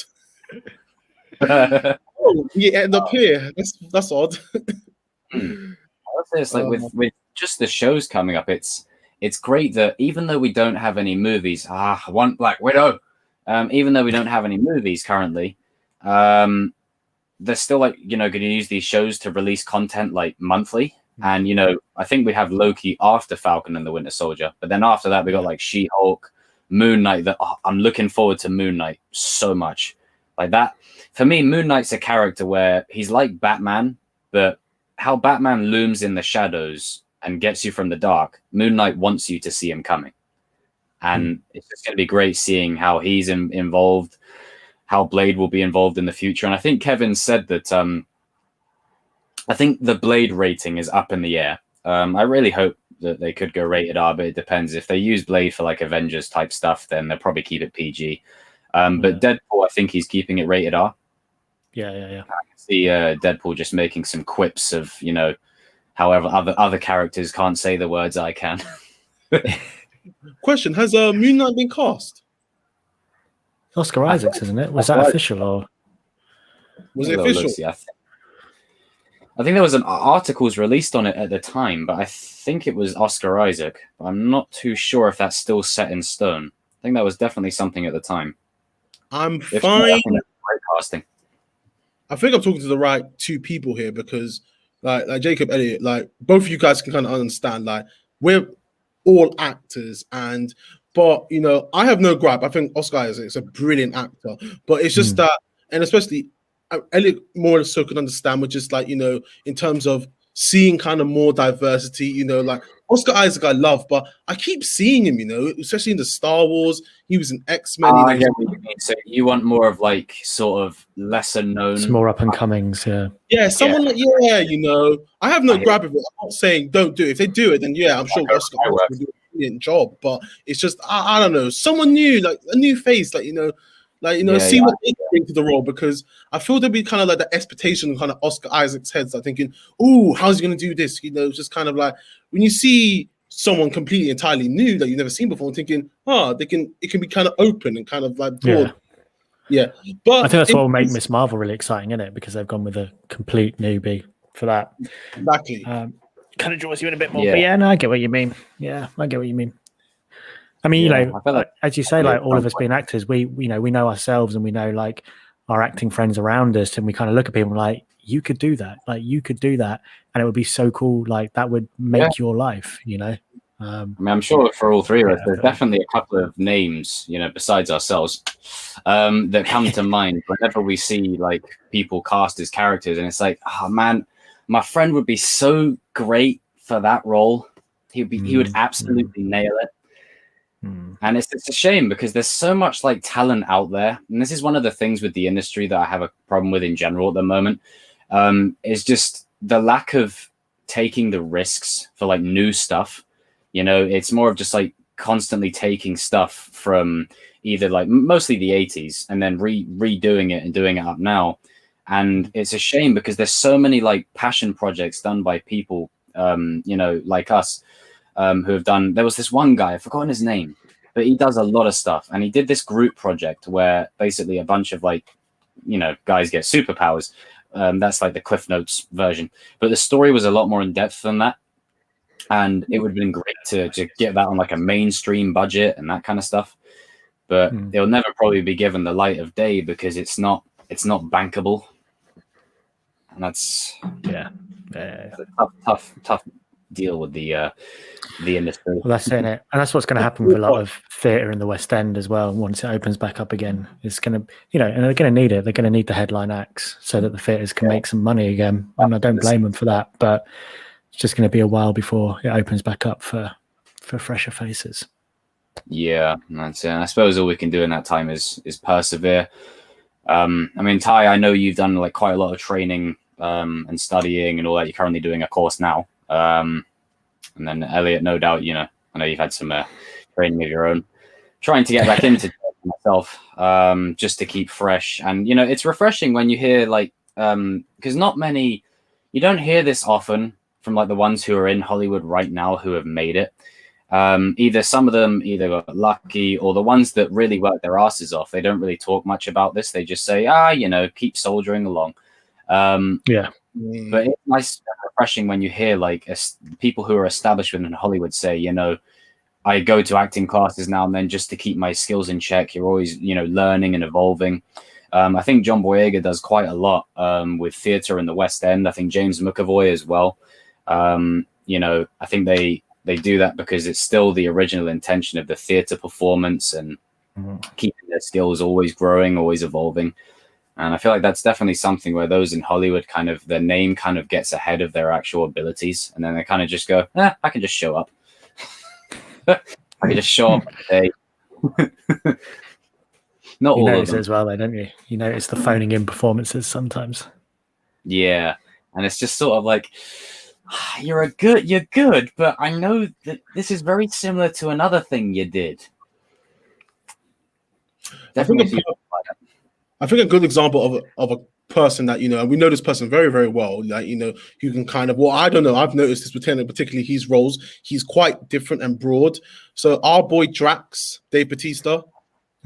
You end up here. That's odd.
I would say it's like with just the shows coming up, it's great that even though we don't have any movies, I want Black Widow. Even though we don't have any movies currently, they're still like, you know, going to use these shows to release content like monthly. And, you know, I think we have Loki after Falcon and the Winter Soldier, but then after that we got like She-Hulk, Moon Knight. I'm looking forward to Moon Knight so much. Like that for me, Moon Knight's a character where he's like Batman, but how Batman looms in the shadows and gets you from the dark, Moon Knight wants you to see him coming. And it's just going to be great seeing how he's involved, how Blade will be involved in the future. And I think Kevin said that I think the Blade rating is up in the air. I really hope that they could go rated R, but it depends. If they use Blade for like Avengers type stuff, then they'll probably keep it PG. But Deadpool, I think he's keeping it rated R.
Yeah.
I can see Deadpool just making some quips of, you know, however other characters can't say the words I can.
Question: has Moon Knight been cast?
Oscar Isaacs, isn't it? Was that official or
Was
A
it
little
official?
look-see, I think there was an articles released on it at the time, but I think it was Oscar Isaac. I'm not too sure if that's still set in stone. I think that was definitely something at the time.
I'm
If
fine.
not, I think that's great casting.
I think I'm talking to the right two people here because, like Jacob Elliott, like both of you guys can kind of understand, like we're all actors, but you know, I have no gripe. I think Oscar Isaac is a brilliant actor, but it's just that, and especially Elliot more so can understand, which is like, you know, in terms of seeing kind of more diversity, you know, like Oscar Isaac I love, but I keep seeing him, you know, especially in the Star Wars. He was in X-Men.
I get what you mean. So you want more of like sort of lesser known,
some more up and comings?
Yeah, someone like, yeah, you know, I have no grab of it. I'm not saying don't do it. If they do it, then yeah, I'm sure Oscar Isaac will do a brilliant job. But it's just I don't know, someone new, like a new face, like see what they bring to the role, because I feel there'd be kind of like the expectation kind of Oscar Isaac's heads, like thinking, "Ooh, how's he gonna do this?" You know, just kind of like when you see someone completely entirely new that you've never seen before, and thinking, it can be kind of open and kind of like broad. Yeah. But
I think that's what will make Miss Marvel really exciting, isn't it? Because they've gone with a complete newbie for that.
Exactly.
Kind of draws you in a bit more. But yeah, no, I get what you mean. Yeah, I get what you mean. I mean, you know, like, as you say, like all of us being actors, we know ourselves and we know like our acting friends around us, and we kind of look at people like, you could do that, like you could do that, and it would be so cool. Like that would make your life, you know.
I mean, I'm sure for all three of us, there's definitely a couple of names, you know, besides ourselves, that come to mind whenever we see like people cast as characters, and it's like, oh man, my friend would be so great for that role. He would absolutely nail it. And it's a shame because there's so much like talent out there, and this is one of the things with the industry that I have a problem with in general at the moment. Is just the lack of taking the risks for like new stuff. You know, it's more of just like constantly taking stuff from either like mostly the 80s and then redoing it and doing it up now. And it's a shame because there's so many like passion projects done by people, you know, like us, who have done. There was this one guy, I've forgotten his name, but he does a lot of stuff. And he did this group project where basically a bunch of like, you know, guys get superpowers. That's like the Cliff Notes version. But the story was a lot more in depth than that. And it would have been great to get that on like a mainstream budget and that kind of stuff. But it'll never probably be given the light of day because it's not bankable. And that's a tough deal with the industry.
Well, that's it, and that's what's going to happen with a lot of theatre in the West End as well. Once it opens back up again, it's going to, you know, and they're going to need it. They're going to need the headline acts so that the theatres can make some money again. And I don't blame them for that, but it's just going to be a while before it opens back up for fresher faces.
Yeah, that's it. I suppose all we can do in that time is persevere. I mean, Ty, I know you've done like quite a lot of training and studying and all that. You're currently doing a course now. And then Elliot, no doubt, you know, I know you've had some training of your own. Trying to get back into myself, just to keep fresh. And, you know, it's refreshing when you hear like, because you don't hear this often from like the ones who are in Hollywood right now who have made it. Either some of them got lucky, or the ones that really work their asses off. They don't really talk much about this. They just say, you know, keep soldiering along. But it's nice and refreshing when you hear like people who are established within Hollywood say, you know, I go to acting classes now and then just to keep my skills in check. You're always, you know, learning and evolving. I think John Boyega does quite a lot with theatre in the West End. I think James McAvoy as well. You know, I think they do that because it's still the original intention of the theatre performance and keeping their skills always growing, always evolving. And I feel like that's definitely something where those in Hollywood kind of, their name kind of gets ahead of their actual abilities. And then they kind of just go, I can just show up. I can just show up today. Not
you
all
notice
of them.
It as well, though, don't you? You notice the phoning in performances sometimes.
Yeah. And it's just sort of like, you're good, but I know that this is very similar to another thing you did.
I think a good example of a person that, you know, and we know this person very, very well, like, you know, who can kind of, well, I don't know, I've noticed this with Taylor, particularly his roles, he's quite different and broad. So our boy Drax, Dave Bautista.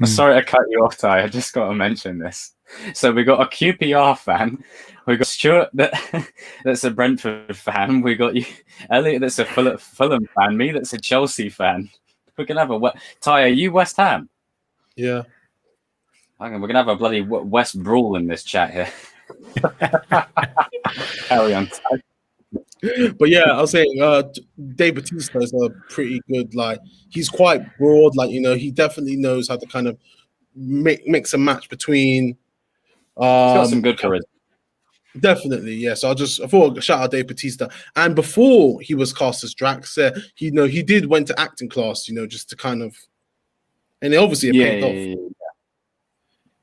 Sorry to cut you off, Ty. I just got to mention this. So we got a QPR fan. We got Stuart that's a Brentford fan. We got you, Elliot that's a Fulham fan. Me that's a Chelsea fan. We're gonna have a Ty. Are you West Ham?
Yeah.
Okay, we're gonna have a bloody West brawl in this chat here. Carry on, Ty.
But yeah, I was saying Dave Bautista is a pretty good, like, he's quite broad, like, you know, he definitely knows how to kind of mix and match between
He's got some good charisma.
Definitely, yes. I thought shout out Dave Bautista. And before he was cast as Drax, he did went to acting class, you know, just to kind of, and it obviously paid off.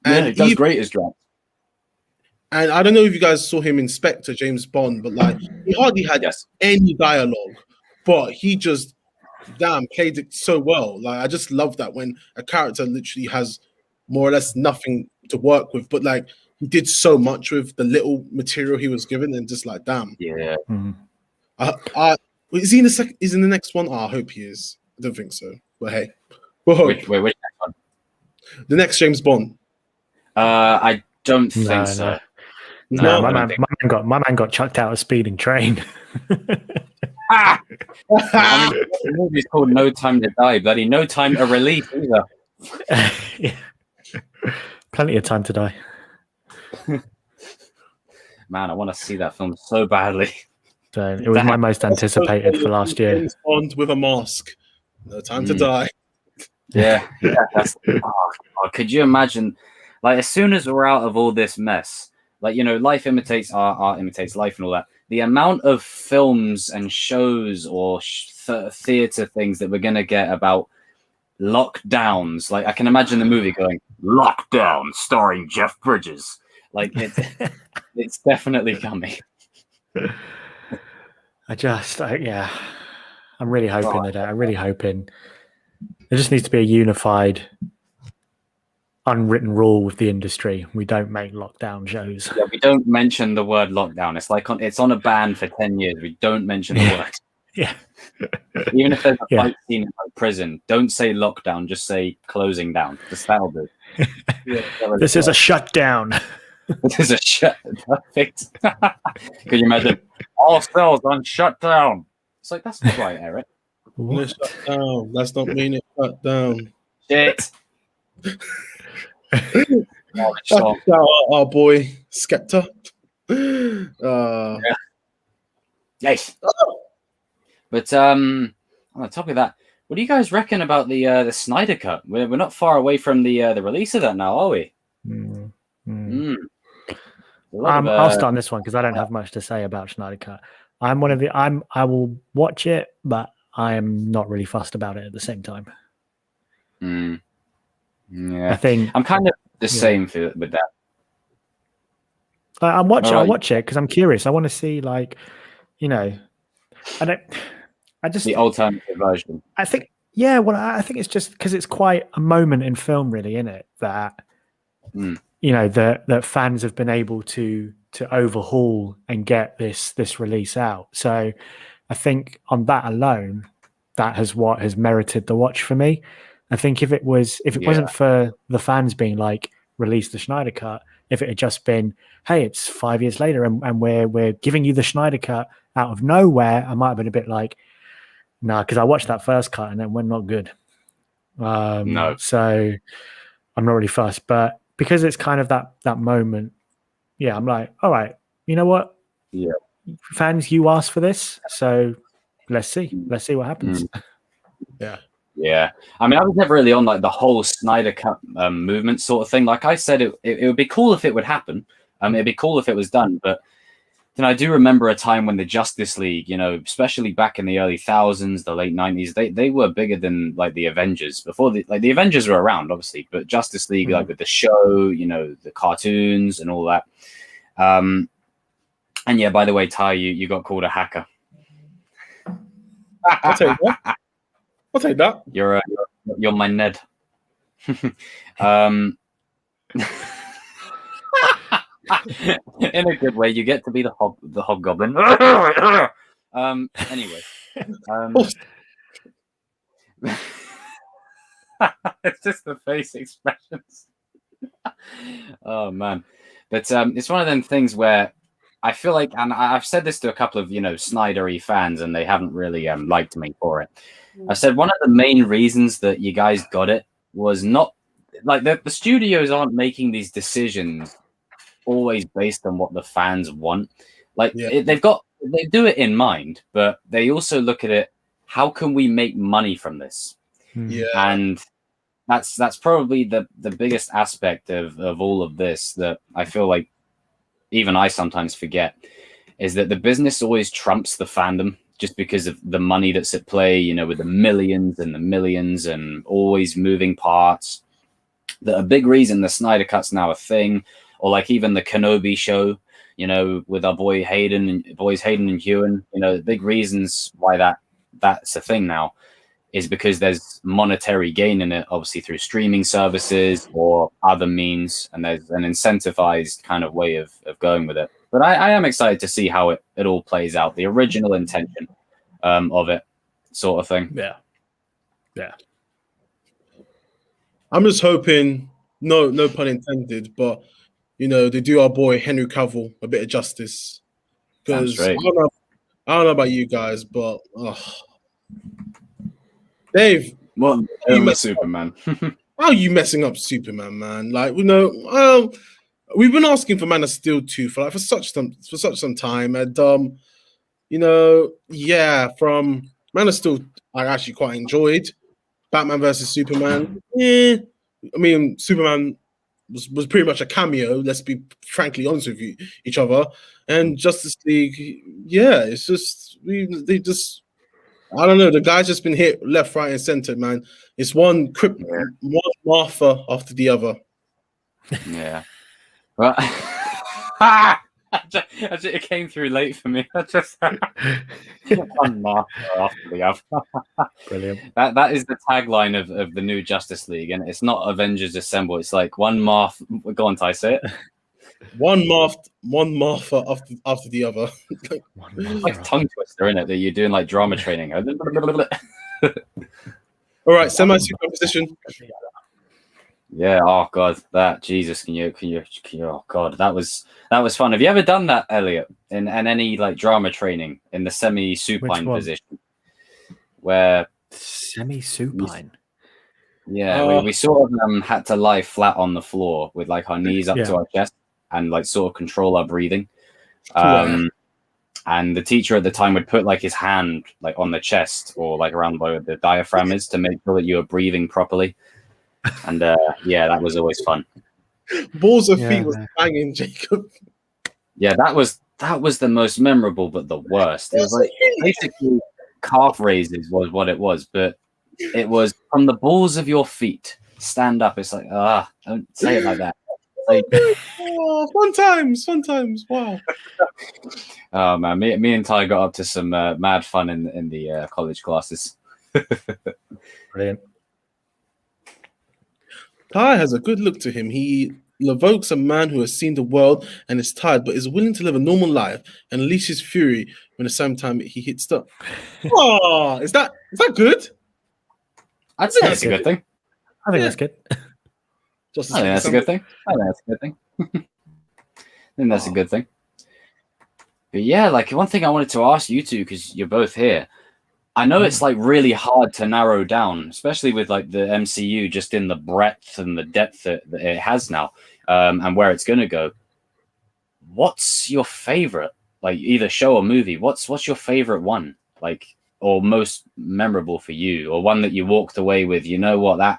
And
he does great as Drax.
And I don't know if you guys saw him in Spectre, James Bond, but like he hardly had any dialogue, but he just played it so well. Like I just love that when a character literally has more or less nothing to work with, but like he did so much with the little material he was given, and just like damn.
Yeah.
Is he in the second? Is in the next one? I hope he is. I don't think so, but hey, we'll hope.
Which next one?
The next James Bond.
I don't think so.
No, my man got chucked out of Speeding Train.
I mean, the movie's called No Time to Die, bloody no time to release either.
Yeah. Plenty of time to die.
Man, I want to see that film so badly.
So it was my most anticipated for last year.
James Bond with a mask. No time to die.
Yeah. Could you imagine? Like, as soon as we're out of all this mess, like, you know, life imitates art imitates life and all that. The amount of films and shows or theater things that we're going to get about lockdowns. Like, I can imagine the movie going, Lockdown, starring Jeff Bridges. Like, it's definitely coming.
I'm really hoping I'm really hoping there just needs to be a unified unwritten rule with the industry. We don't make lockdown shows.
Yeah, we don't mention the word lockdown. It's like it's on a ban for 10 years. We don't mention the word.
Yeah.
Even if there's a fight scene in prison, don't say lockdown, just say closing down. Just that'll do.
This is a shutdown.
This is a shut. Perfect. Could you imagine all cells on shutdown? It's like, that's not right, Eric.
Shut down. That's not mean it shut down.
Shit.
Our boy Skepta.
Yes. But on the top of that, what do you guys reckon about the Snyder Cut? We're not far away from the release of that now, are we?
I'll start on this one because I don't have much to say about Snyder Cut. I will watch it, but I am not really fussed about it at the same time.
Yeah,
I think
I'm kind of the same with that.
I'll watch it because I'm curious. I want to see, like, you know,
the alternative version.
I think, I think it's just because it's quite a moment in film, really, isn't it? That you know that fans have been able to overhaul and get this release out. So I think on that alone, that has merited the watch for me. I think if it wasn't for the fans being like, release the Snyder Cut, if it had just been, hey, it's 5 years later and we're giving you the Snyder Cut out of nowhere, I might have been a bit like, nah, because I watched that first cut and it went not good.
No.
So I'm not really fussed. But because it's kind of that moment, I'm like, all right, you know what?
Yeah.
Fans, you asked for this, so let's see what happens.
Yeah, I mean, I was never really on like the whole Snyder Cut movement sort of thing. Like I said, it would be cool if it would happen. It'd be cool if it was done. But then I do remember a time when the Justice League, you know, especially back in the early thousands, the late 90s, they were bigger than like the Avengers. Before the Avengers were around, obviously, but Justice League, like with the show, you know, the cartoons and all that. And yeah, by the way, Ty, you got called a hacker.
I'll take that. I'll take that.
You're my Ned. In a good way, you get to be the hobgoblin. Anyway, it's just the face expressions. Oh man, but it's one of them things where I feel like, and I've said this to a couple of Snydery fans, and they haven't really liked me for it. I said one of the main reasons that you guys got it was not like the studios aren't making these decisions always based on what the fans want. Like they do it in mind, but they also look at it, how can we make money from this?
Yeah.
And that's probably the biggest aspect of all of this that I feel like even I sometimes forget, is that the business always trumps the fandom just because of the money that's at play, with the millions and the millions and always moving parts. That a big reason the Snyder Cut's now a thing, or like even the Kenobi show, with our boys Hayden and Ewan, the big reasons why that's a thing now is because there's monetary gain in it, obviously through streaming services or other means, and there's an incentivized kind of way of going with it. But I am excited to see how it all plays out, the original intention of it, sort of thing.
Yeah.
I'm just hoping, no pun intended, but they do our boy Henry Cavill a bit of justice. Because I don't know about you guys, but Dave,
well, Superman.
How are you messing up Superman, man? Like, we've been asking for Man of Steel 2 for such some time, and from Man of Steel, I actually quite enjoyed. Batman versus Superman. I mean, Superman was pretty much a cameo. Let's be frankly honest with each other. And Justice League, it's just they just. I don't know. The guy's just been hit left, right, and center, man. It's one Martha after the other.
Yeah. Well, it came through late for me. Just one Martha after the other.
Brilliant.
That is the tagline of the new Justice League, and it's not Avengers Assemble. It's like one Martha. Go on, Ty, say it.
One Martha after the other.
Like tongue twister, isn't it? That you're doing like drama training.
All right, semi-super position.
Yeah. Oh God, that Jesus. Can you? Oh God, that was fun. Have you ever done that, Elliot? In any like drama training in the semi-supine position, where
semi-supine.
Yeah, we sort of had to lie flat on the floor with like our knees up to our chest and like sort of control our breathing. And the teacher at the time would put like his hand like on the chest or like around where the diaphragm is to make sure that you were breathing properly. And that was always fun.
Balls of feet was banging, Jacob.
Yeah, that was the most memorable, but the worst. It was like basically calf raises was what it was, but it was from the balls of your feet. Stand up. It's like, don't say it like that. Like,
fun times. Wow.
Oh man, me and Ty got up to some mad fun in the college classes.
Brilliant.
Ty has a good look to him. He evokes a man who has seen the world and is tired, but is willing to live a normal life and unleash his fury when at the same time he hits the. Oh, is that good?
I'd say that's a good thing.
I think that's good.
I think that's a good thing. I think that's a good thing. But yeah, like one thing I wanted to ask you two, because you're both here. I know it's like really hard to narrow down, especially with like the MCU just in the breadth and the depth that it has now, and where it's going to go. What's your favorite, like either show or movie? What's your favorite one, like, or most memorable for you, or one that you walked away with? You know what,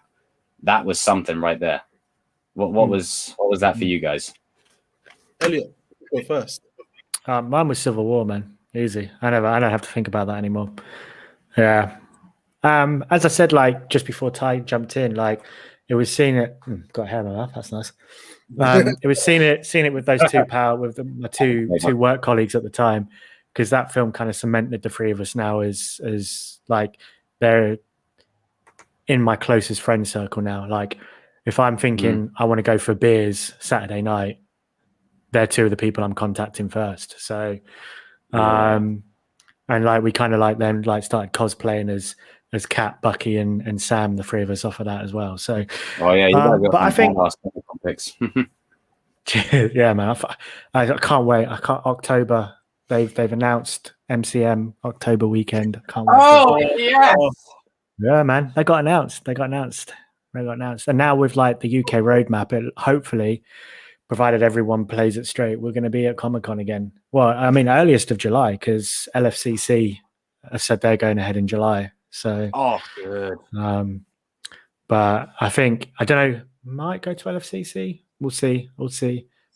that was something right there. What was that for you guys?
Elliot, go first.
Mine was Civil War, man. Easy. I don't have to think about that anymore. Yeah. As I said, like just before Ty jumped in, like it was seeing it. Got hair in my mouth. That's nice. It was seeing it with those my two work colleagues at the time, because that film kind of cemented the three of us now as like they're in my closest friend circle now. Like if I'm thinking I want to go for beers Saturday night, they're two of the people I'm contacting first. So,
Yeah.
and like we kind of like then like started cosplaying as Kat, Bucky, and Sam, the three of us off of that as well. So,
Oh yeah, you gotta go
but I think,
picks.
yeah, man, I can't wait. I can't October. They've announced MCM October weekend. I can't wait.
Oh yes.
Yeah, man, they got announced. They got announced. And now with like the UK roadmap, it hopefully, provided everyone plays it straight, we're going to be at Comic-Con again. Well, I mean, earliest of July, because LFCC have said they're going ahead in July. So,
oh, good.
But I think, I don't know, might go to LFCC. We'll see.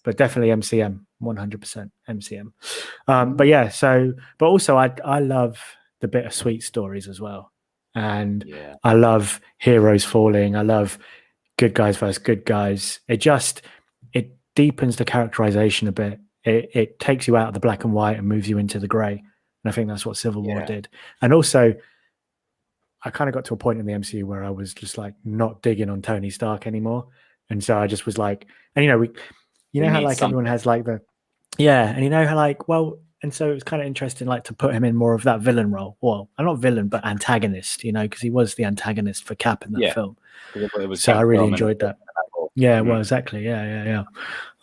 But definitely MCM, 100% MCM. But yeah, so, but also I love the bittersweet stories as well. And I love heroes falling. I love good guys versus good guys. It deepens the characterization a bit. It takes you out of the black and white and moves you into the gray. And I think that's what Civil War did. And also, I kind of got to a point in the MCU where I was just like not digging on Tony Stark anymore. And so I just was like, and you know how like everyone has like and you know how like, well, and so it was kind of interesting like to put him in more of that villain role. Well, I'm not villain, but antagonist, because he was the antagonist for Cap in that film. So I really enjoyed that. Yeah, well, exactly. Yeah.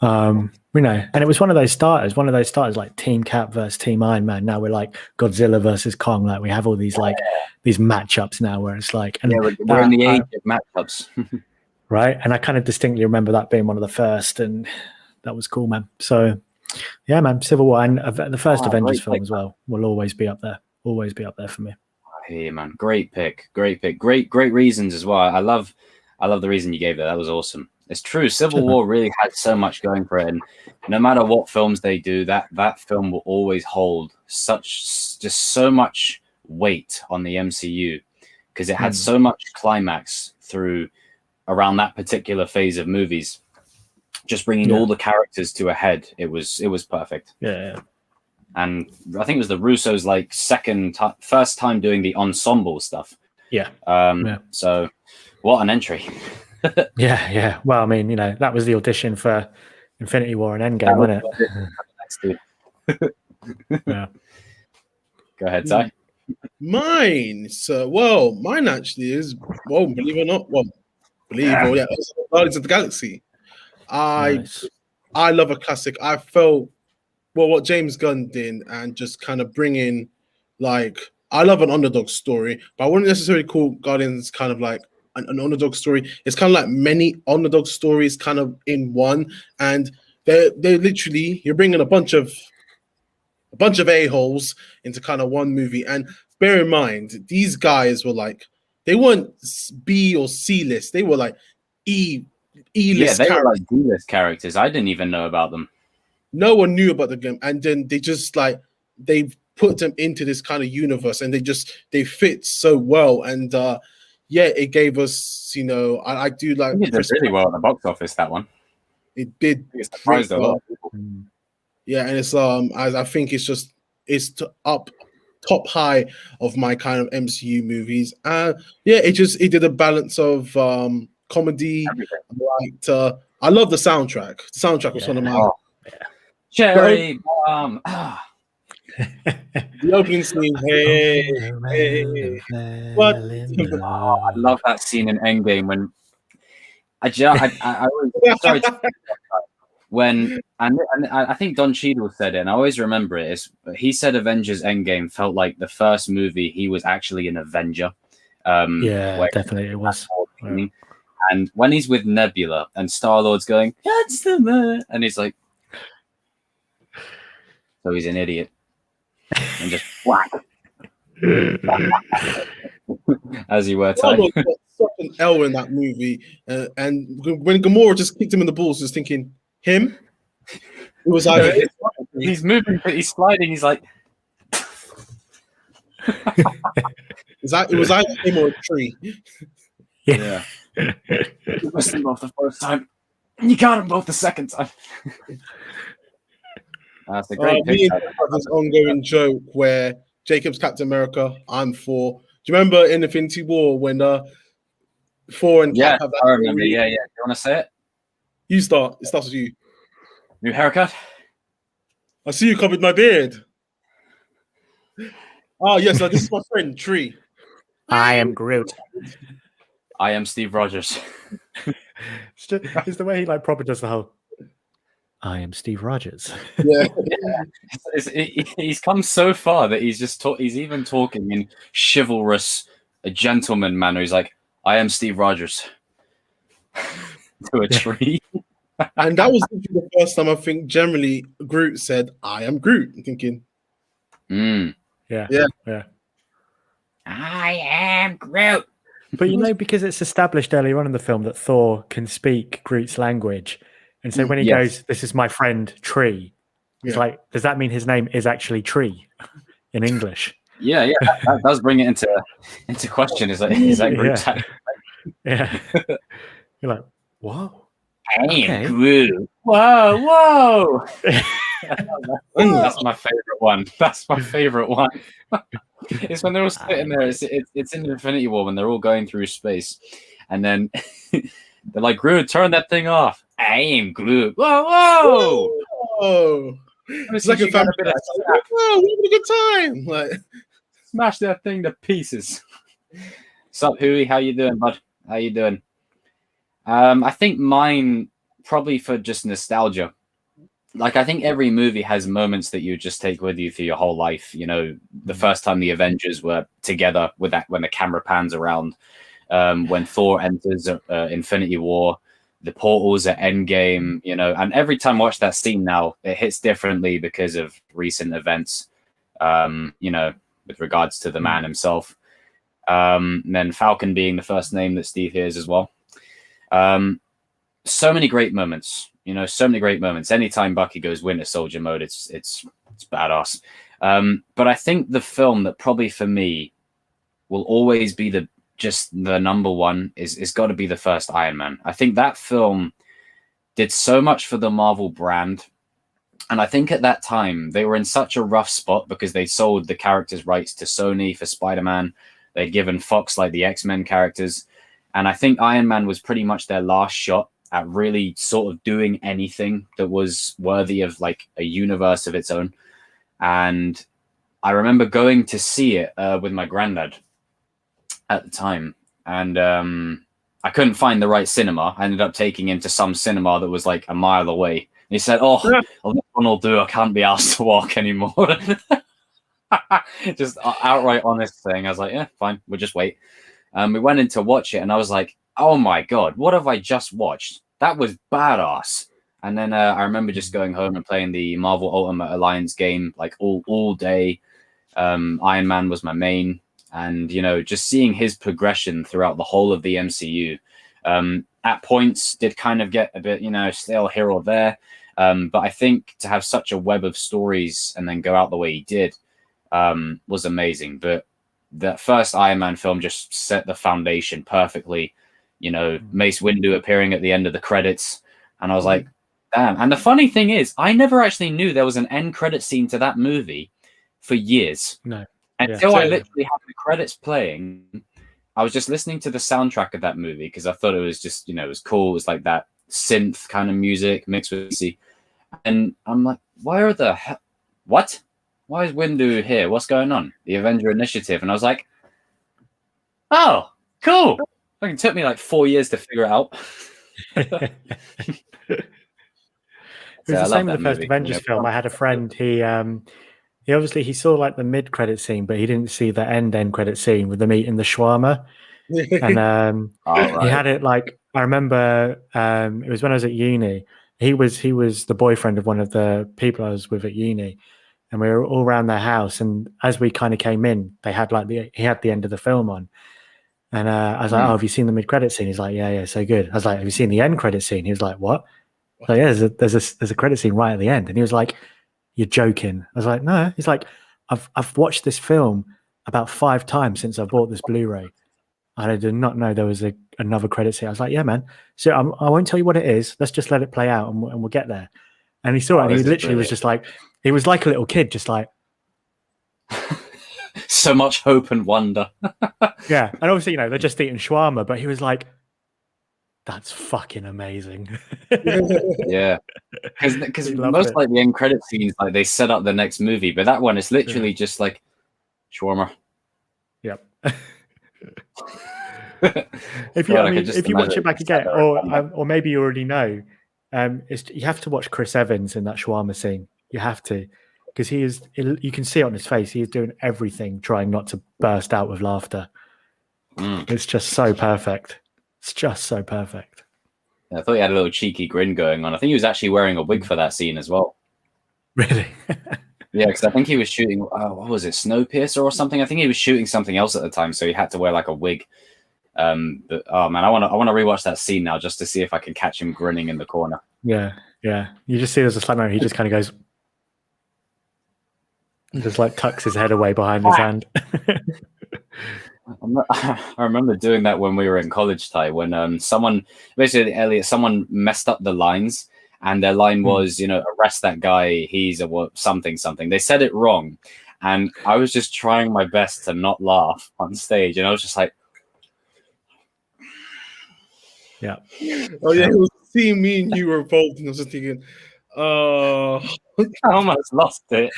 And it was one of those starters like Team Cap versus Team Iron Man. Now we're like Godzilla versus Kong. Like we have all these like these matchups now where it's like, and
we're in the age of matchups.
Right. And I kind of distinctly remember that being one of the first, and that was cool, man. So yeah, man, Civil War and the first Avengers film as well will always be up there. Always be up there for me.
I hear you, man. Great pick. Great reasons as well. I love the reason you gave that was awesome. It's true. Civil War really had so much going for it, and no matter what films they do, that film will always hold so much weight on the MCU because it had so much climax through around that particular phase of movies, just bringing all the characters to a head. It was perfect.
Yeah. And
I think it was the Russos' like first time doing the ensemble stuff.
Yeah.
So what an entry.
Yeah. Well, I mean, that was the audition for Infinity War and Endgame, wasn't
it?
Yeah.
Go ahead, Ty.
Mine. So, well, mine actually is, well, believe it or not, Guardians of the Galaxy. I love a classic. I felt what James Gunn did, and just kind of bring in, like, I love an underdog story, but I wouldn't necessarily call Guardians kind of like an underdog story. It's kind of like many underdog stories kind of in one, and they're literally, you're bringing a bunch of a-holes into kind of one movie. And bear in mind, these guys were like, they weren't B or C list. They were like E-list.
Yeah, they were like D-list characters. I didn't even know about them.
No one knew about the game, and then they just like they put them into this kind of universe, and they fit so well. And it gave us, I do like.
It did really well at the box office. That one.
It did.
It surprised a lot of people.
Yeah, and it's I think it's top high of my kind of MCU movies. It did a balance of comedy. I love the soundtrack. The soundtrack was one of my
cherry bomb.
The opening scene. Hey. What?
I love that scene in Endgame when I always sorry. When and I think Don Cheadle said it, and I always remember it. He said Avengers Endgame felt like the first movie he was actually an Avenger.
Definitely it was.
And when he's with Nebula and Star-Lord's going, "That's the man," and he's like, so he's an idiot, and just whack. As you were telling.
Such an L in that movie, and when Gamora just kicked him in the balls, just thinking him. It was either
he's moving, but he's sliding. He's like,
it was either him or a tree.
Yeah. You missed them both the first time. You got them both the second time. That's a great
me and this ongoing joke where Jacob's Captain America, I'm Thor. Do you remember in Infinity War when Thor and Cap have that?
I remember. Yeah. Do you want to say it?
You start. It starts with you.
New haircut.
I see you covered my beard. Oh yes, this is my friend Tree.
I am Groot.
I am Steve Rogers.
It's the way he like proper does the whole. I am Steve Rogers.
Yeah.
He's come so far that he's just he's even talking in chivalrous gentleman manner. He's like, I am Steve Rogers. To a tree.
And that was the first time I think generally Groot said, I am Groot. I'm thinking.
Yeah.
I am Groot.
But you know, because it's established earlier on in the film that Thor can speak Groot's language. And so when he goes, this is my friend Tree, it's like, does that mean his name is actually Tree in English?
Yeah, that does bring it into question. Is that Groot?
Yeah. You're like, whoa.
I am Groot. Whoa. That's my favorite one. That's my favorite one. It's when they're all sitting there. It's in Infinity War when they're all going through space, and then they're like, "Groot, turn that thing off." I am Groot. Whoa!
It's like a family. Whoa, we're having a good time. Like,
smash that thing to pieces. Sup, Huey? How you doing, bud? How you doing? I think mine probably for just nostalgia. Like, I think every movie has moments that you just take with you through your whole life. You know, the first time the Avengers were together with that, when the camera pans around, when Thor enters Infinity War, the portals at Endgame, you know, and every time I watch that scene now, it hits differently because of recent events, you know, with regards to the man himself. And then Falcon being the first name that Steve hears as well. So many great moments. You know, so many great moments. Anytime Bucky goes Winter Soldier mode, it's badass. But I think the film that probably for me will always be the number one is got to be the first Iron Man. I think that film did so much for the Marvel brand. And I think at that time they were in such a rough spot because they sold the characters' rights to Sony for Spider-Man. They'd given Fox like the X-Men characters. And I think Iron Man was pretty much their last shot at really sort of doing anything that was worthy of like a universe of its own. And I remember going to see it with my granddad at the time. And I couldn't find the right cinema. I ended up taking him to some cinema that was like a mile away. And he said, well, this one will do. I can't be asked to walk anymore. Just outright honest thing. I was like, yeah, fine. We'll just wait. We went in to watch it and I was like, oh my God, what have I just watched? That was badass. And then I remember just going home and playing the Marvel Ultimate Alliance game like all day. Iron Man was my main. And, you know, just seeing his progression throughout the whole of the MCU. At points did kind of get a bit, you know, still here or there. But I think to have such a web of stories and then go out the way he did was amazing. But that first Iron Man film just set the foundation perfectly. You know, Mace Windu appearing at the end of the credits. And I was like, damn. And the funny thing is, I never actually knew there was an end credit scene to that movie for years.
No.
Until I literally had the credits playing. I was just listening to the soundtrack of that movie because I thought it was just, you know, it was cool. It was like that synth kind of music mixed with C. And I'm like, what? Why is Windu here? What's going on? The Avenger Initiative. And I was like, oh, cool. It took me like 4 years to figure it out.
It was the same with the first Avengers film. I had a friend, he obviously he saw like the mid-credit scene, but he didn't see the end credit scene with them eating the shawarma. And he had it like, I remember it was when I was at uni. He was the boyfriend of one of the people I was with at uni. And we were all around their house. And as we kind of came in, they had like he had the end of the film on. And I was like, oh, have you seen the mid-credit scene? He's like, yeah, so good. I was like, have you seen the end credit scene? He was like, what? I was like, yeah, there's a credit scene right at the end. And he was like, you're joking. I was like, no. He's like, I've watched this film about 5 times since I bought this Blu-ray. And I did not know there was another credit scene. I was like, yeah, man. So I won't tell you what it is. Let's just let it play out and we'll get there. And he saw it and he literally was just like, he was like a little kid, just like.
So much hope and wonder.
Yeah. And obviously, you know, they're just eating shawarma, but he was like, That's fucking amazing.
Yeah, because
He loved
most
it.
like the end credit scenes, like they set up the next movie, but that one is literally just like shawarma.
Yep.
God,
I
I could
mean,
just
if you watch
imagine
it back
sat
again,
there and done that.
or maybe you already know, you have to watch Chris Evans in that shawarma scene. You have to, because you can see it on his face. He is doing everything, trying not to burst out with laughter. It's just so perfect. It's just so perfect.
I thought he had a little cheeky grin going on. I think he was actually wearing a wig for that scene as well.
Really?
Yeah, because I think he was shooting, what was it, Snowpiercer or something? I think he was shooting something else at the time, so he had to wear like a wig. But oh man, I want to rewatch that scene now just to see if I can catch him grinning in the corner.
Yeah. You just see there's a slow mo. He just kind of goes, and just like tucks his head away behind his hand.
I remember doing that when we were in college, Ty, when someone messed up the lines, and their line was, arrest that guy, he's a something. They said it wrong, and I was just trying my best to not laugh on stage, and I was just like,
yeah.
Oh yeah, it was seeing me and you were involved, and I was just thinking,
I almost lost it,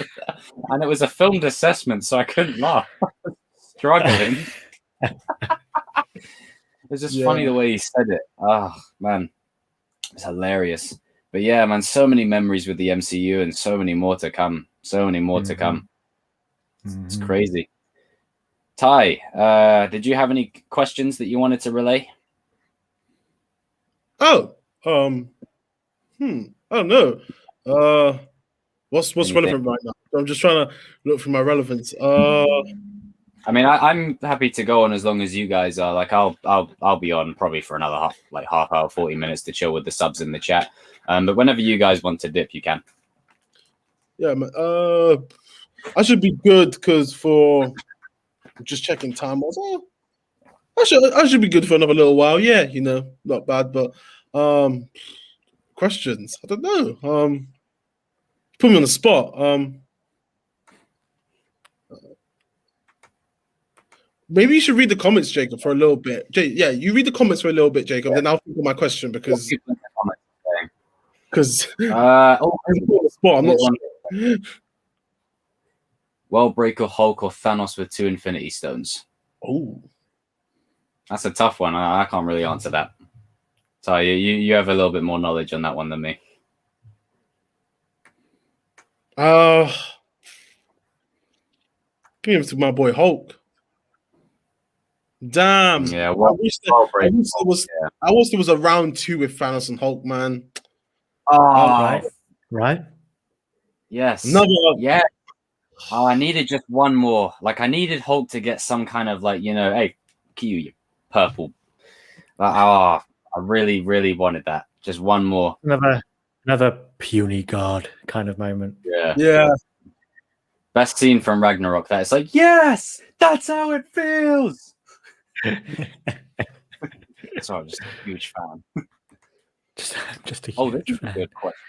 and it was a filmed assessment, so I couldn't laugh. Struggling. It's just funny the way he said it. Oh man, it's hilarious. But yeah, man, so many memories with the MCU, and so many more to come. It's crazy. Ty, did you have any questions that you wanted to relay?
oh no. What's relevant right now? I'm just trying to look for my relevance.
I mean, I'm happy to go on as long as you guys are. Like, I'll be on probably for another half hour, 40 minutes to chill with the subs in the chat. But whenever you guys want to dip, you can.
Yeah, man. I should be good because for just checking time. I should be good for another little while. Yeah, not bad. But questions. I don't know. Put me on the spot. Maybe you should read the comments, Jacob, for a little bit. Yeah, you read the comments for a little bit, Jacob. Then I'll think of my question because I'm on the spot. I'm not sure.
Worldbreaker, Hulk, or Thanos with 2 Infinity Stones?
Oh,
that's a tough one. I can't really answer that. So you have a little bit more knowledge on that one than me.
give it to my boy Hulk. Damn.
Yeah,
I wish there was a round 2 with Thanos and Hulk, man.
Oh, right.
Yes.
Another.
Yeah. Oh, I needed just one more. Like, I needed Hulk to get some kind of hey, you purple. I really, really wanted that. Just one more.
Another puny god kind of moment.
Yeah.
Best scene from Ragnarok. That it's like, yes, that's how it feels. So I'm just a huge fan.
just a huge fan.
Good question.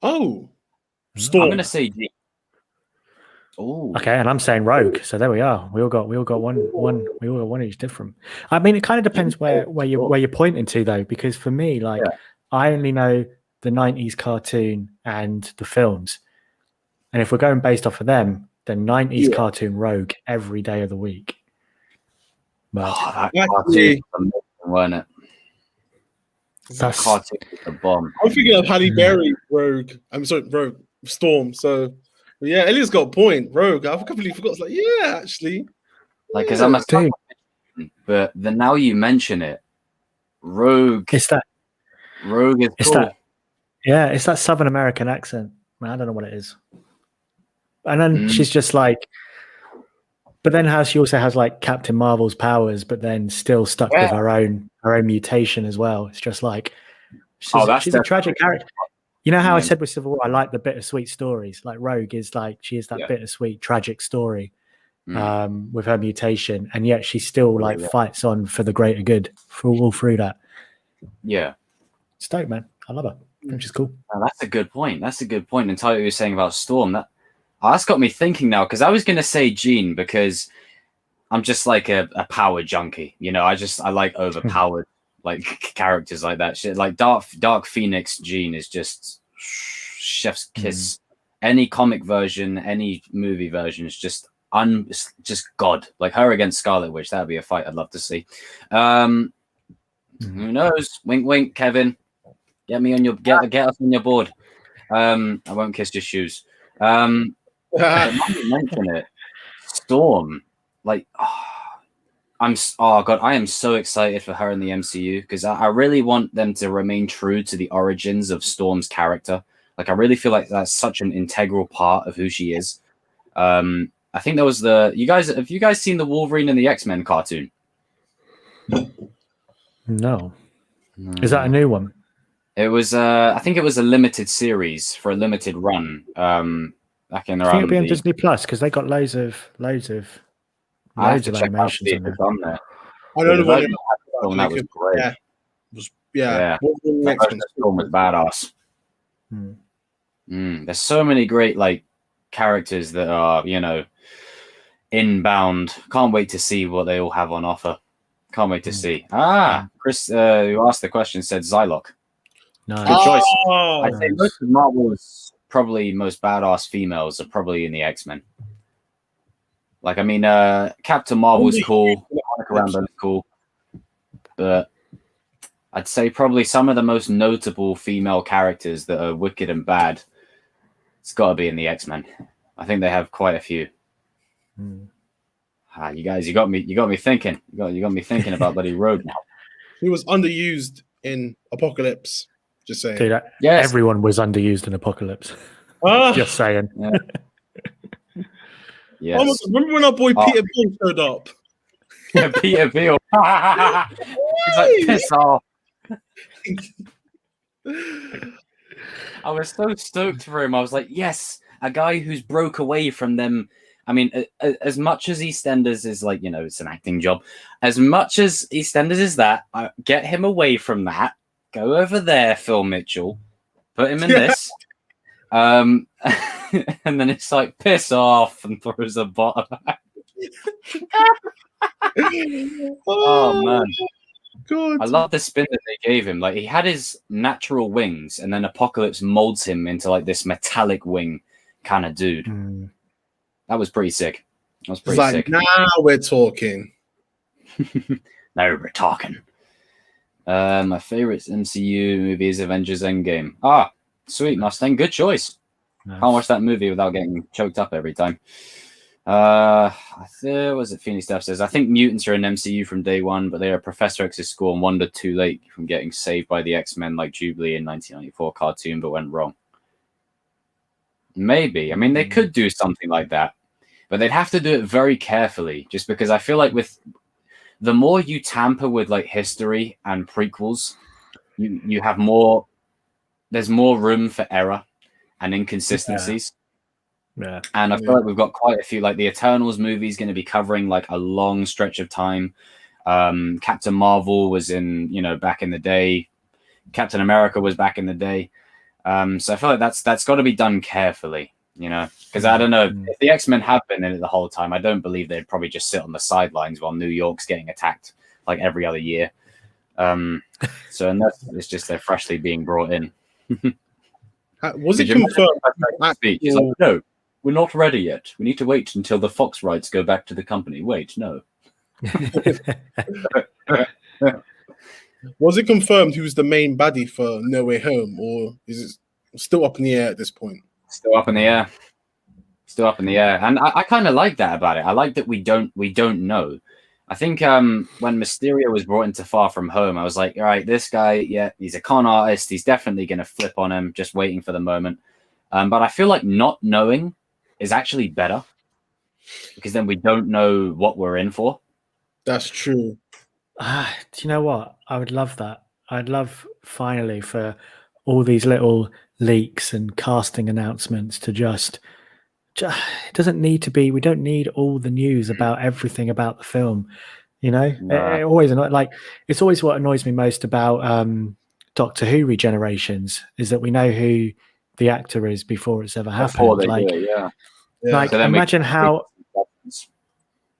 Oh, Storm.
I'm gonna say G. Oh,
okay, and I'm saying Rogue. So there we are. We all got one each different. I mean, it kind of depends where you're pointing to though, because for me, I only know the 90s cartoon and the films, and if we're going based off of them, then 90s cartoon Rogue every day of the week.
That cartoon was amazing, wasn't it? That cartoon was a bomb.
I'm thinking of Halle Berry Rogue. I'm sorry, Rogue Storm. So yeah, Elliot's got a point. Rogue. I completely forgot. It's like, yeah, actually.
Because I'm a fan, but then now you mention it, Rogue. Rogue is cool.
It's that Southern American accent. Man, I don't know what it is. And then she's just like, but then how she also has like Captain Marvel's powers, but then still stuck with her own mutation as well. It's just like she's a tragic character. You know how I said with Civil War, I like the bittersweet stories. Like Rogue is like she is that bittersweet, tragic story with her mutation, and yet she still fights on for the greater good all through that.
Yeah,
it's dope, man. I love her. Which is cool.
Oh, that's a good point. And Tyler, you were saying about Storm, that's got me thinking now, because I was going to say Jean because I'm just like a power junkie. I like overpowered like characters like that. Shit, like Dark Phoenix Jean is just chef's kiss. Any comic version, any movie version is just God. Like her against Scarlet Witch, that would be a fight I'd love to see. Who knows? Wink, wink, Kevin. Get me on your get us on your board. I won't kiss your shoes. Mention it. Storm, like, God, I am so excited for her in the MCU because I really want them to remain true to the origins of Storm's character. Like, I really feel like that's such an integral part of who she is. I think there was have you guys seen the Wolverine and the X-Men cartoon?
No. Is that a new one?
It was, I think it was a limited series for a limited run. Back in around.
I think it'll be on Disney Plus because they got loads of animations on there.
I don't know
what that was great.
Yeah.
That film was badass. There's so many great like characters that are, you know, inbound. Can't wait to see what they all have on offer. Can't wait to see. Chris, who asked the question, said Psylocke.
No.
Good choice. I'd say most of Marvel's probably most badass females are probably in the X-Men. Like, I mean, Captain Marvel's cool. Monica Rambeau's cool. But I'd say probably some of the most notable female characters that are wicked and bad, it's got to be in the X-Men. I think they have quite a few. You guys, you got me thinking. You got me thinking about bloody Rogue now.
He was underused in Apocalypse. Just saying.
Dude,
yes.
Everyone was underused in Apocalypse. Just saying.
Yeah. Yes.
Oh my God, remember when our boy Peter Beale showed up?
Yeah, Peter Beale. He's like, piss off. I was so stoked for him. I was like, yes, a guy who's broke away from them. I mean, as much as EastEnders is like, you know, it's an acting job. As much as EastEnders is that, get him away from that. Go over there, Phil Mitchell. Put him in this. And then it's like, piss off, and throws a bottle. Oh, man.
God.
I love the spin that they gave him. Like, he had his natural wings, and then Apocalypse molds him into like this metallic wing kind of dude. That was pretty sick. That was pretty sick.
Now we're talking.
Now we're talking. My favorite MCU movie is Avengers Endgame. Ah, sweet, Mustang. Good choice. Nice. Can't watch that movie without getting choked up every time. Was it Phoenix Death says, I think mutants are in MCU from day one, but they are Professor X's school and wandered too late from getting saved by the X-Men like Jubilee in 1994 cartoon, but went wrong. Maybe. I mean, they could do something like that, but they'd have to do it very carefully, just because I feel like with the more you tamper with like history and prequels, you have more, there's more room for error and inconsistencies.
Yeah.
And I feel like we've got quite a few, like the Eternals movie is going to be covering like a long stretch of time. Captain Marvel was in, you know, back in the day. Captain America was back in the day. So I feel like that's got to be done carefully, you know, because I don't know if the X-Men have been in it the whole time. I don't believe they'd probably just sit on the sidelines while New York's getting attacked like every other year. So unless it's just they're freshly being brought in.
Was it confirmed?
He's like, no, we're not ready yet. We need to wait until the Fox rights go back to the company. Wait, no.
Was it confirmed who's the main baddie for No Way Home, or is it still up in the air at this point?
Still up in the air. Still up in the air. And I kind of like that about it. I like that we don't know. I think when Mysterio was brought into Far From Home, I was like, all right, this guy, yeah, he's a con artist. He's definitely going to flip on him, just waiting for the moment. But I feel like not knowing is actually better, because then we don't know what we're in for.
That's true.
Do you know what? I would love that. I'd love finally for all these little leaks and casting announcements to just it doesn't need to be. We don't need all the news about everything about the film. You know, it always like it's always what annoys me most about Doctor Who regenerations is that we know who the actor is before it's ever happened. Like, like so imagine how.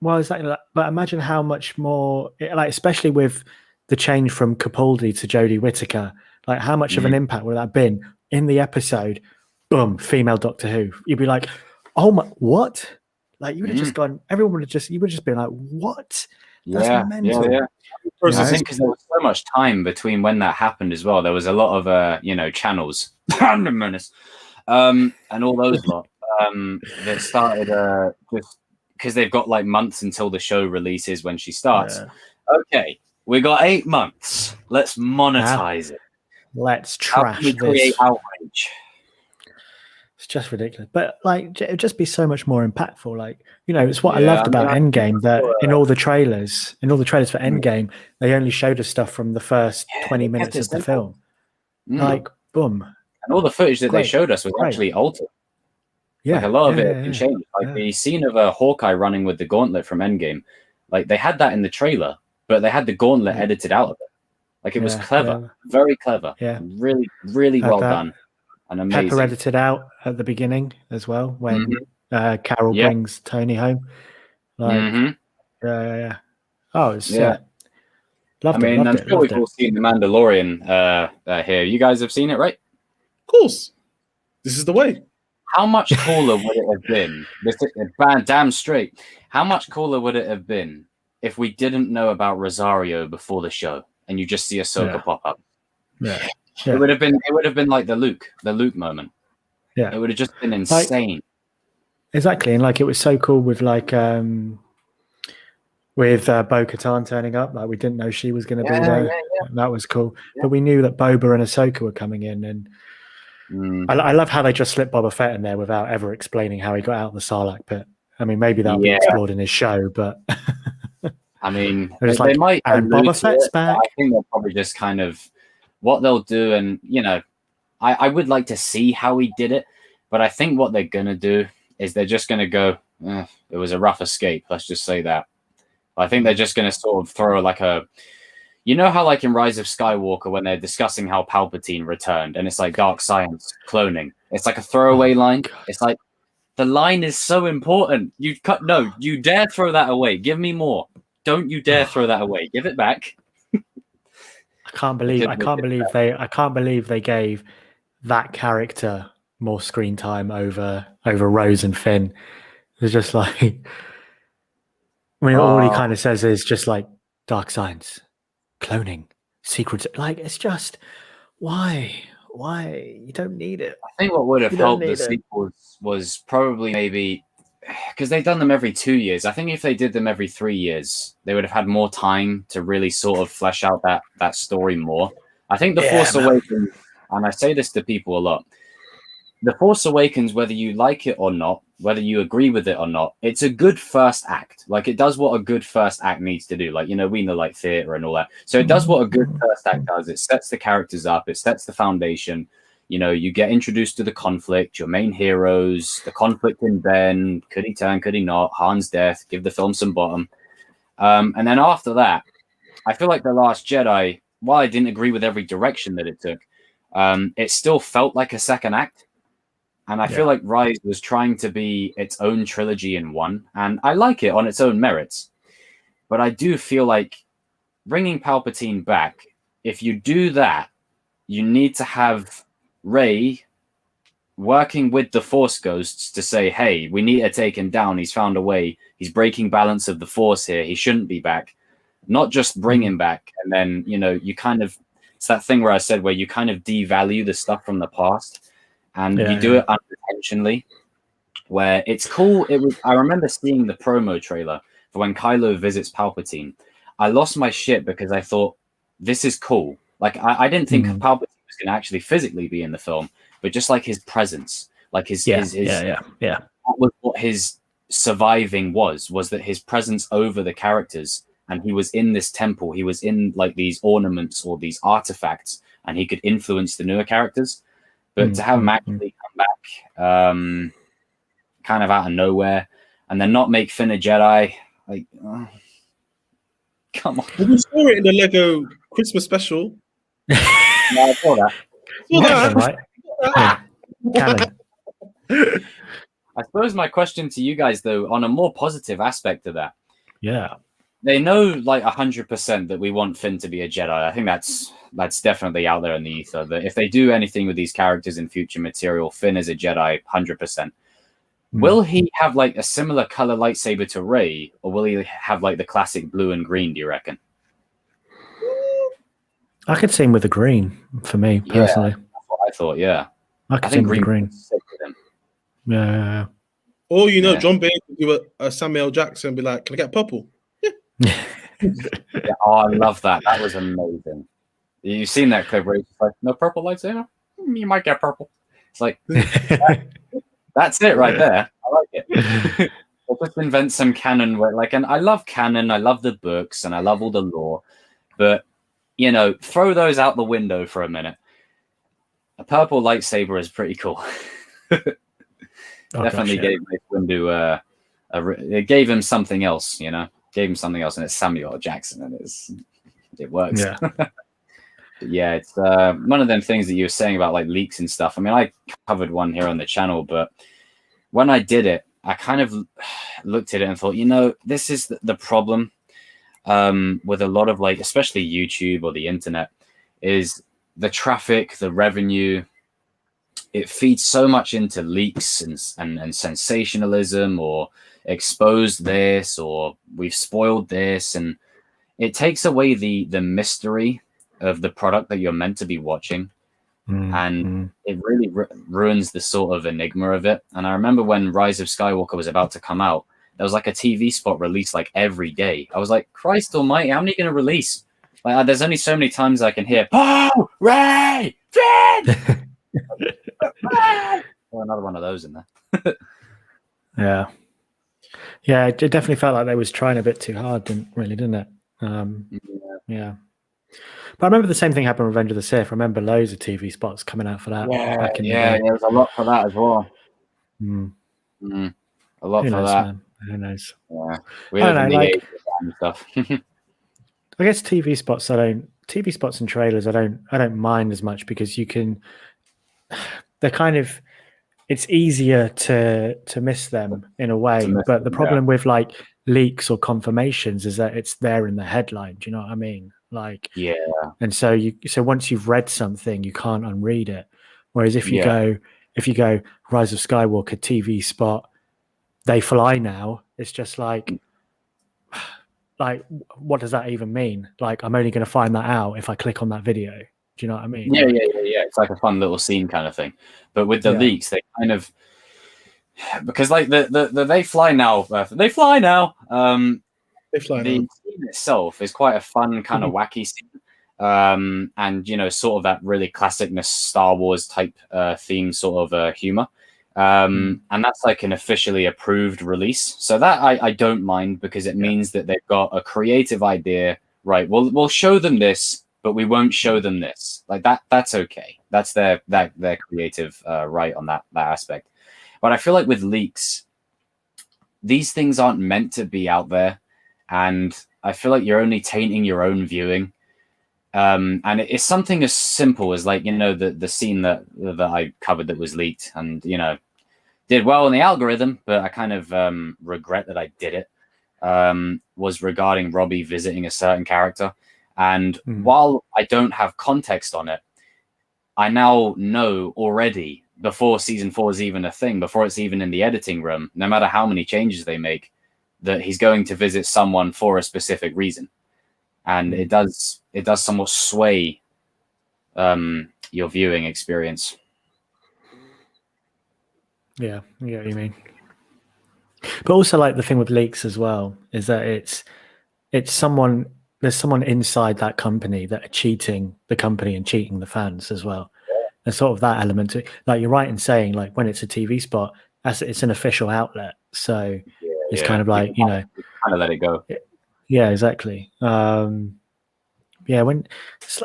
Well, exactly. But imagine how much more, like especially with the change from Capaldi to Jodie Whittaker, like how much of an impact would that have been in the episode? Boom, female Doctor Who. You'd be like, oh my, what? Like you would have just gone. Everyone would have just. You would have just been like, what? That's mental.
Yeah. I think because there was so much time between when that happened as well. There was a lot of channels, and all those lot that started just because they've got like months until the show releases when she starts. Yeah. Okay, we got 8 months. Let's monetize it.
Let's trash this.
Create outrage.
It's just ridiculous. But like, it'd just be so much more impactful. Like, it's what I loved about Endgame, that in all the trailers for Endgame, they only showed us stuff from the first 20 minutes of the film. Like, boom.
And all the footage that they showed us was actually altered.
Yeah.
Like a lot of it had been changed. Like the scene of Hawkeye running with the gauntlet from Endgame, like they had that in the trailer, but they had the gauntlet edited out of it. Like it was clever, very clever. Yeah. Really, really well done. And amazing.
Pepper edited out at the beginning as well when Carol brings Tony home. Like, yeah. Oh, it's loved it.
I'm sure we've all seen The Mandalorian here. You guys have seen it, right?
Of course. This is the way.
How much cooler would it have been? Damn straight. How much cooler would it have been if we didn't know about Rosario before the show and you just see Ahsoka pop up?
Yeah.
It would have been like the Luke moment.
Yeah.
It would have just been insane.
Exactly. And like it was so cool with like Bo-Katan turning up. Like we didn't know she was going to be there. Yeah. That was cool. Yeah. But we knew that Boba and Ahsoka were coming in, and I love how they just slipped Boba Fett in there without ever explaining how he got out of the Sarlacc pit. I mean, maybe that'll be explored in his show, but
I mean,
they might. And Boba Fett's back.
I think they'll probably just kind of what they'll do, and I would like to see how he did it, but I think what they're gonna do is they're just gonna go. It was a rough escape. Let's just say that. I think they're just gonna sort of throw like a. How like in Rise of Skywalker when they're discussing how Palpatine returned and it's like dark science cloning. It's like a throwaway line. It's like the line is so important. You dare throw that away. Give me more. Don't you dare throw that away. Give it back.
I can't believe they gave that character more screen time over Rose and Finn. It's just like all he kind of says is just like dark science. Cloning, secrets, like it's just why you don't need it.
I think what would have helped the sequels was probably maybe because they've done them every 2 years. I think if they did them every 3 years, they would have had more time to really sort of flesh out that story more. I think The Force Awakens, and I say this to people a lot, The Force Awakens, whether you like it or not, whether you agree with it or not, it's a good first act. Like it does what a good first act needs to do. Like, we know like theater and all that. So it does what a good first act does. It sets the characters up. It sets the foundation. You get introduced to the conflict, your main heroes, the conflict in Ben, could he turn, could he not, Han's death, give the film some bottom. And then after that, I feel like The Last Jedi, while I didn't agree with every direction that it took, it still felt like a second act. And I feel like Rise was trying to be its own trilogy in one. And I like it on its own merits. But I do feel like bringing Palpatine back, if you do that, you need to have Rey working with the Force Ghosts to say, hey, we need to take him down. He's found a way. He's breaking balance of the Force here. He shouldn't be back. Not just bring him back. And then, you kind of, it's that thing where I said where you kind of devalue the stuff from the past. And you do it unintentionally, where it's cool. I remember seeing the promo trailer for when Kylo visits Palpatine. I lost my shit because I thought, this is cool. Like, I didn't think Palpatine was going to actually physically be in the film, but just like his presence, like his that was what his surviving was that his presence over the characters, and he was in this temple. He was in like these ornaments or these artifacts, and he could influence the newer characters. But to have him actually come back kind of out of nowhere and then not make Finn a Jedi, like, come on.
We saw it in the Lego Christmas special.
Yeah, I saw that.
Right?
I suppose my question to you guys, though, on a more positive aspect of that.
Yeah.
they know like 100% that we want Finn to be a Jedi. I think that's definitely out there in the ether. That if they do anything with these characters in future material, Finn is a Jedi, 100%. Will he have like a similar color lightsaber to Rey, or will he have like the classic blue and green? Do you reckon?
I could see him with the green for me personally.
Yeah, that's what I thought. Yeah,
I could see him with the green. Yeah.
Or John Baines would do a Samuel Jackson and be like, "Can I get purple?"
Yeah, oh, I love that. That was amazing. You've seen that clip where he's like, "No purple lightsaber? You might get purple." It's like that's it right there. I like it. We'll just invent some canon where, like, and I love canon. I love the books, and I love all the lore. But throw those out the window for a minute. A purple lightsaber is pretty cool. Definitely gave Mace Windu it gave him something else. Gave him something else, and it's Samuel Jackson, and it works.
Yeah.
Yeah,
it's one of them things that you were saying about like leaks and stuff. I mean, I covered one here on the channel, but when I did it, I kind of looked at it and thought, this is the problem with a lot of like, especially YouTube or the internet, is the traffic, the revenue. It feeds so much into leaks and sensationalism, or exposed this, or we've spoiled this, and it takes away the mystery of the product that you're meant to be watching. And it really ruins the sort of enigma of it. And I remember when Rise of Skywalker was about to come out, there was like a TV spot released like every day. I was like, Christ almighty, how many are going to release? Like, there's only so many times I can hear, "Oh, Ray, Finn!" Well, another one of those in there.
Yeah. It definitely felt like they was trying a bit too hard, didn't it? Yeah. But I remember the same thing happened with Revenge of the Sith. I remember loads of TV spots coming out for that. Back in the day.
There was a lot for that as well. A lot
Who
for
knows,
that.
man? Who knows?
Yeah, we live in the age of stuff.
I guess TV spots and trailers I don't mind as much, because they're kind of, it's easier to miss them in a way. But the problem with like leaks or confirmations is that it's there in the headline. Do you know what I mean? Like,
yeah.
And so once you've read something, you can't unread it. Whereas if you go Rise of Skywalker TV spot, they fly now, it's just like what does that even mean? Like, I'm only going to find that out if I click on that video. Do you know what I mean?
Yeah. It's like a fun little scene kind of thing. But with the leaks, they kind of, because like the they fly now. They fly now.
They fly now.
The scene itself is quite a fun kind of wacky scene. And sort of that really classicness Star Wars type theme sort of humor. And that's like an officially approved release. So that I don't mind, because it means that they've got a creative idea, right? We'll show them this, but we won't show them this. Like that's okay. That's their creative right on that aspect. But I feel like with leaks, these things aren't meant to be out there. And I feel like you're only tainting your own viewing. And it's something as simple as like, the scene that I covered that was leaked and, did well in the algorithm, but I kind of regret that I did it, was regarding Robbie visiting a certain character. And while I don't have context on it, I now know already, before season 4 is even a thing, before it's even in the editing room, no matter how many changes they make, that he's going to visit someone for a specific reason. And it does somewhat sway your viewing experience.
Yeah, I get what you mean. But also, like, the thing with leaks as well is that there's someone inside that company that are cheating the company and cheating the fans as well. There's sort of that element to it. Like, you're right in saying, like, when it's a TV spot, it's an official outlet, so it's kind of like, kind
of let it go.
Yeah, exactly. When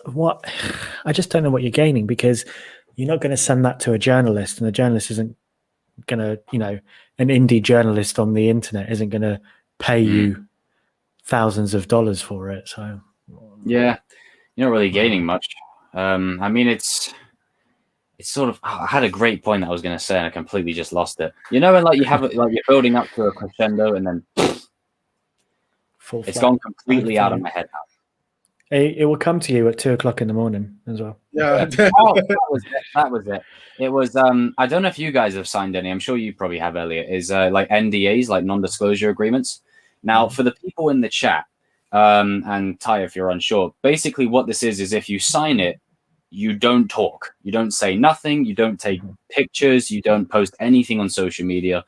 what I just don't know what you're gaining, because you're not going to send that to a journalist, and the journalist isn't going to, an indie journalist on the internet isn't going to pay you thousands of dollars for it. So
yeah, you're not really gaining much. I mean, it's sort of, I had a great point that I was going to say and I completely just lost it. When like you have like you're building up to a crescendo and then
full
It's
flight.
gone completely out of my head now.
It will come to you at 2:00 in the morning as well.
Yeah.
Oh, that was it. It was I don't know if you guys have signed any. I'm sure you probably have, Elliot. Is like NDAs, like non-disclosure agreements. Now, for the people in the chat, and Ty, if you're unsure, basically what this is if you sign it, you don't talk, you don't say nothing, you don't take pictures, you don't post anything on social media.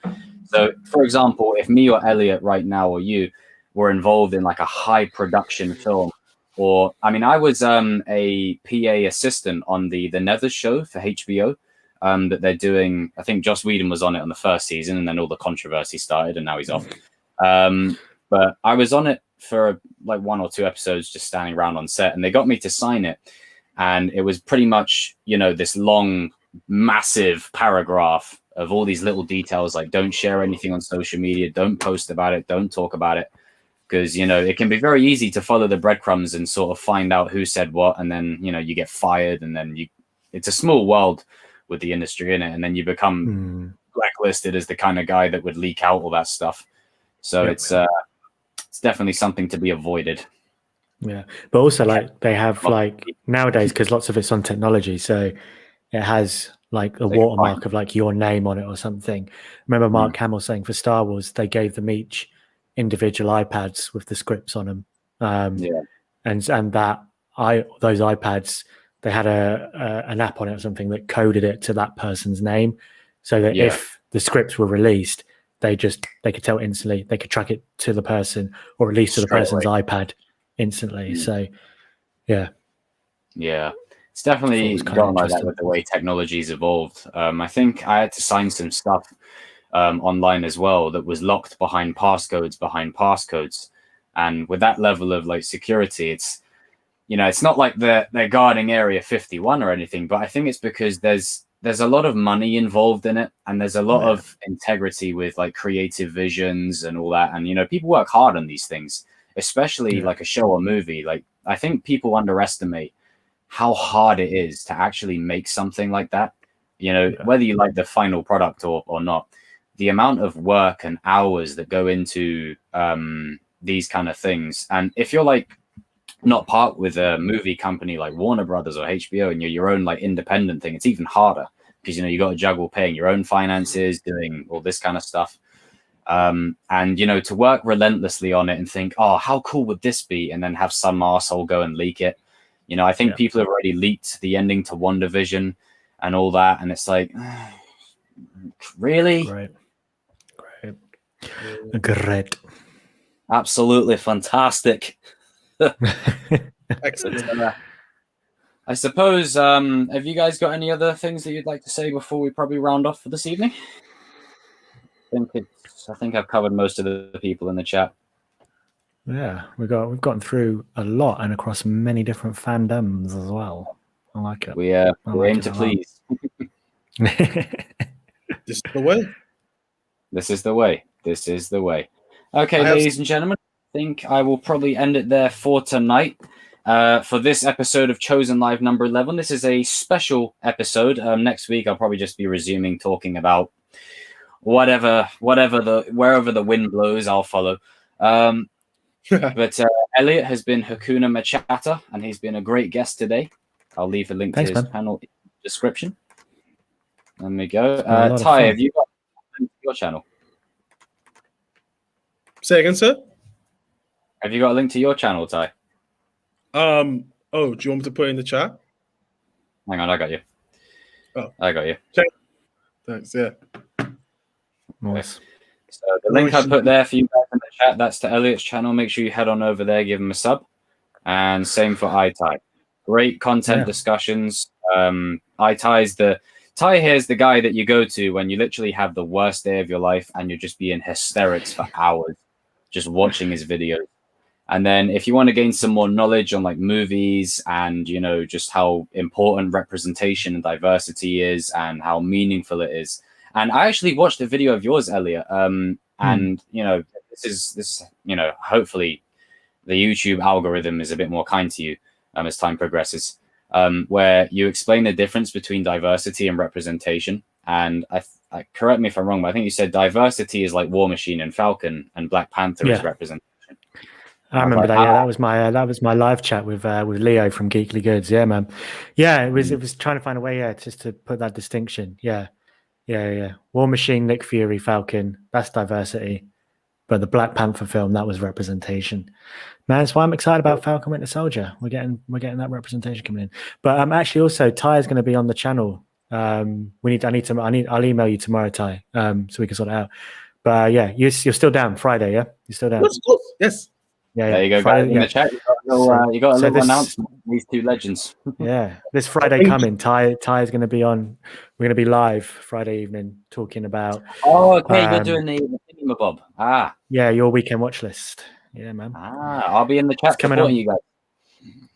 So, for example, if me or Elliot right now or you were involved in like a high production film, or I mean, I was a PA assistant on the Nethers show for HBO that they're doing. I think Joss Whedon was on it on the first season, and then all the controversy started, and now he's off. But I was on it for like 1 or 2 episodes, just standing around on set, and they got me to sign it. And it was pretty much, you know, this long, massive paragraph of all these little details, like don't share anything on social media, don't post about it, don't talk about it. Because, you know, it can be very easy to follow the breadcrumbs and sort of find out who said what. And then, you know, you get fired, and then it's a small world with the industry in it. And then you become blacklisted as the kind of guy that would leak out all that stuff. So it's definitely something to be avoided.
Yeah, but also like they have like nowadays, because lots of it's on technology, so it has like a watermark of like your name on it or something. Remember Mark Hamill saying for Star Wars they gave them each individual iPads with the scripts on them, and that those iPads, they had an app on it or something that coded it to that person's name, so that if the scripts were released, they could tell instantly, they could track it to the person, or at least to the person's iPad instantly. So yeah,
it's definitely gone like that with the way technology's evolved. I think I had to sign some stuff online as well that was locked behind passcodes, and with that level of like security, it's, you know, it's not like they're guarding Area 51 or anything, but I think it's because there's a lot of money involved in it, and there's a lot of integrity with like creative visions and all that. And, you know, people work hard on these things, especially like a show or movie. Like, I think people underestimate how hard it is to actually make something like that. You know, whether you like the final product or not, the amount of work and hours that go into these kind of things. And if you're like not part with a movie company like Warner Brothers or HBO, and you're your own like independent thing, it's even harder, because, you know, you got to juggle paying your own finances, doing all this kind of stuff. And, you know, to work relentlessly on it and think, oh, how cool would this be? And then have some arsehole go and leak it. You know, I think people have already leaked the ending to WandaVision and all that. And it's like, really?
Great.
Absolutely fantastic.
Excellent.
I suppose, have you guys got any other things that you'd like to say before we probably round off for this evening? I think I've covered most of the people in the chat.
Yeah, we've gotten through a lot and across many different fandoms as well. I like it.
We aim to please.
This is the way.
This is the way. This is the way. Okay, ladies and gentlemen, I think I will probably end it there for tonight. For this episode of Chosen Live number 11. This is a special episode. Next week, I'll probably just be resuming talking about wherever the wind blows, I'll follow. But Elliot has been Hakuna Machatter, and he's been a great guest today. I'll leave a link to his channel in the description. There we go. Ty, have you got a link to your channel?
Say again, sir?
Have you got a link to your channel, Ty?
Oh, do you want me to put it in the chat?
Hang on, I got you.
Oh,
I got you.
Okay. Thanks. Yeah.
Nice.
So the link I put there for you guys in the chat, that's to Elliot's channel. Make sure you head on over there, give him a sub. And same for ITye. Great content discussions. Ty here's the guy that you go to when you literally have the worst day of your life and you're just being hysterics for hours just watching his videos. And then if you want to gain some more knowledge on like movies and, you know, just how important representation and diversity is and how meaningful it is. And I actually watched a video of yours, Elliot. And, you know, this, you know, hopefully the YouTube algorithm is a bit more kind to you as time progresses, where you explain the difference between diversity and representation. And I correct me if I'm wrong, but I think you said diversity is like War Machine and Falcon and Black Panther is representation.
I remember that. Yeah, that was my live chat with Leo from Geekly Goods. Yeah, man. Yeah, it was trying to find a way, just to put that distinction. Yeah. War Machine, Nick Fury, Falcon. That's diversity. But the Black Panther film, that was representation. Man, that's why I'm excited about Falcon Winter Soldier. We're getting that representation coming in. But actually, also Ty is going to be on the channel. I'll email you tomorrow, Ty, so we can sort it out. But yeah, you're still down Friday, yeah? You're still down.
Of course. Yes.
Yeah. There you go, Friday, guys in the chat. You got a little announcement. These two legends.
Yeah, this Friday coming, Ty is going to be on. We're going to be live Friday evening talking about.
Oh, okay. You're doing the Bob.
Yeah, your weekend watch list. Yeah, man.
I'll be in the chat supporting you guys.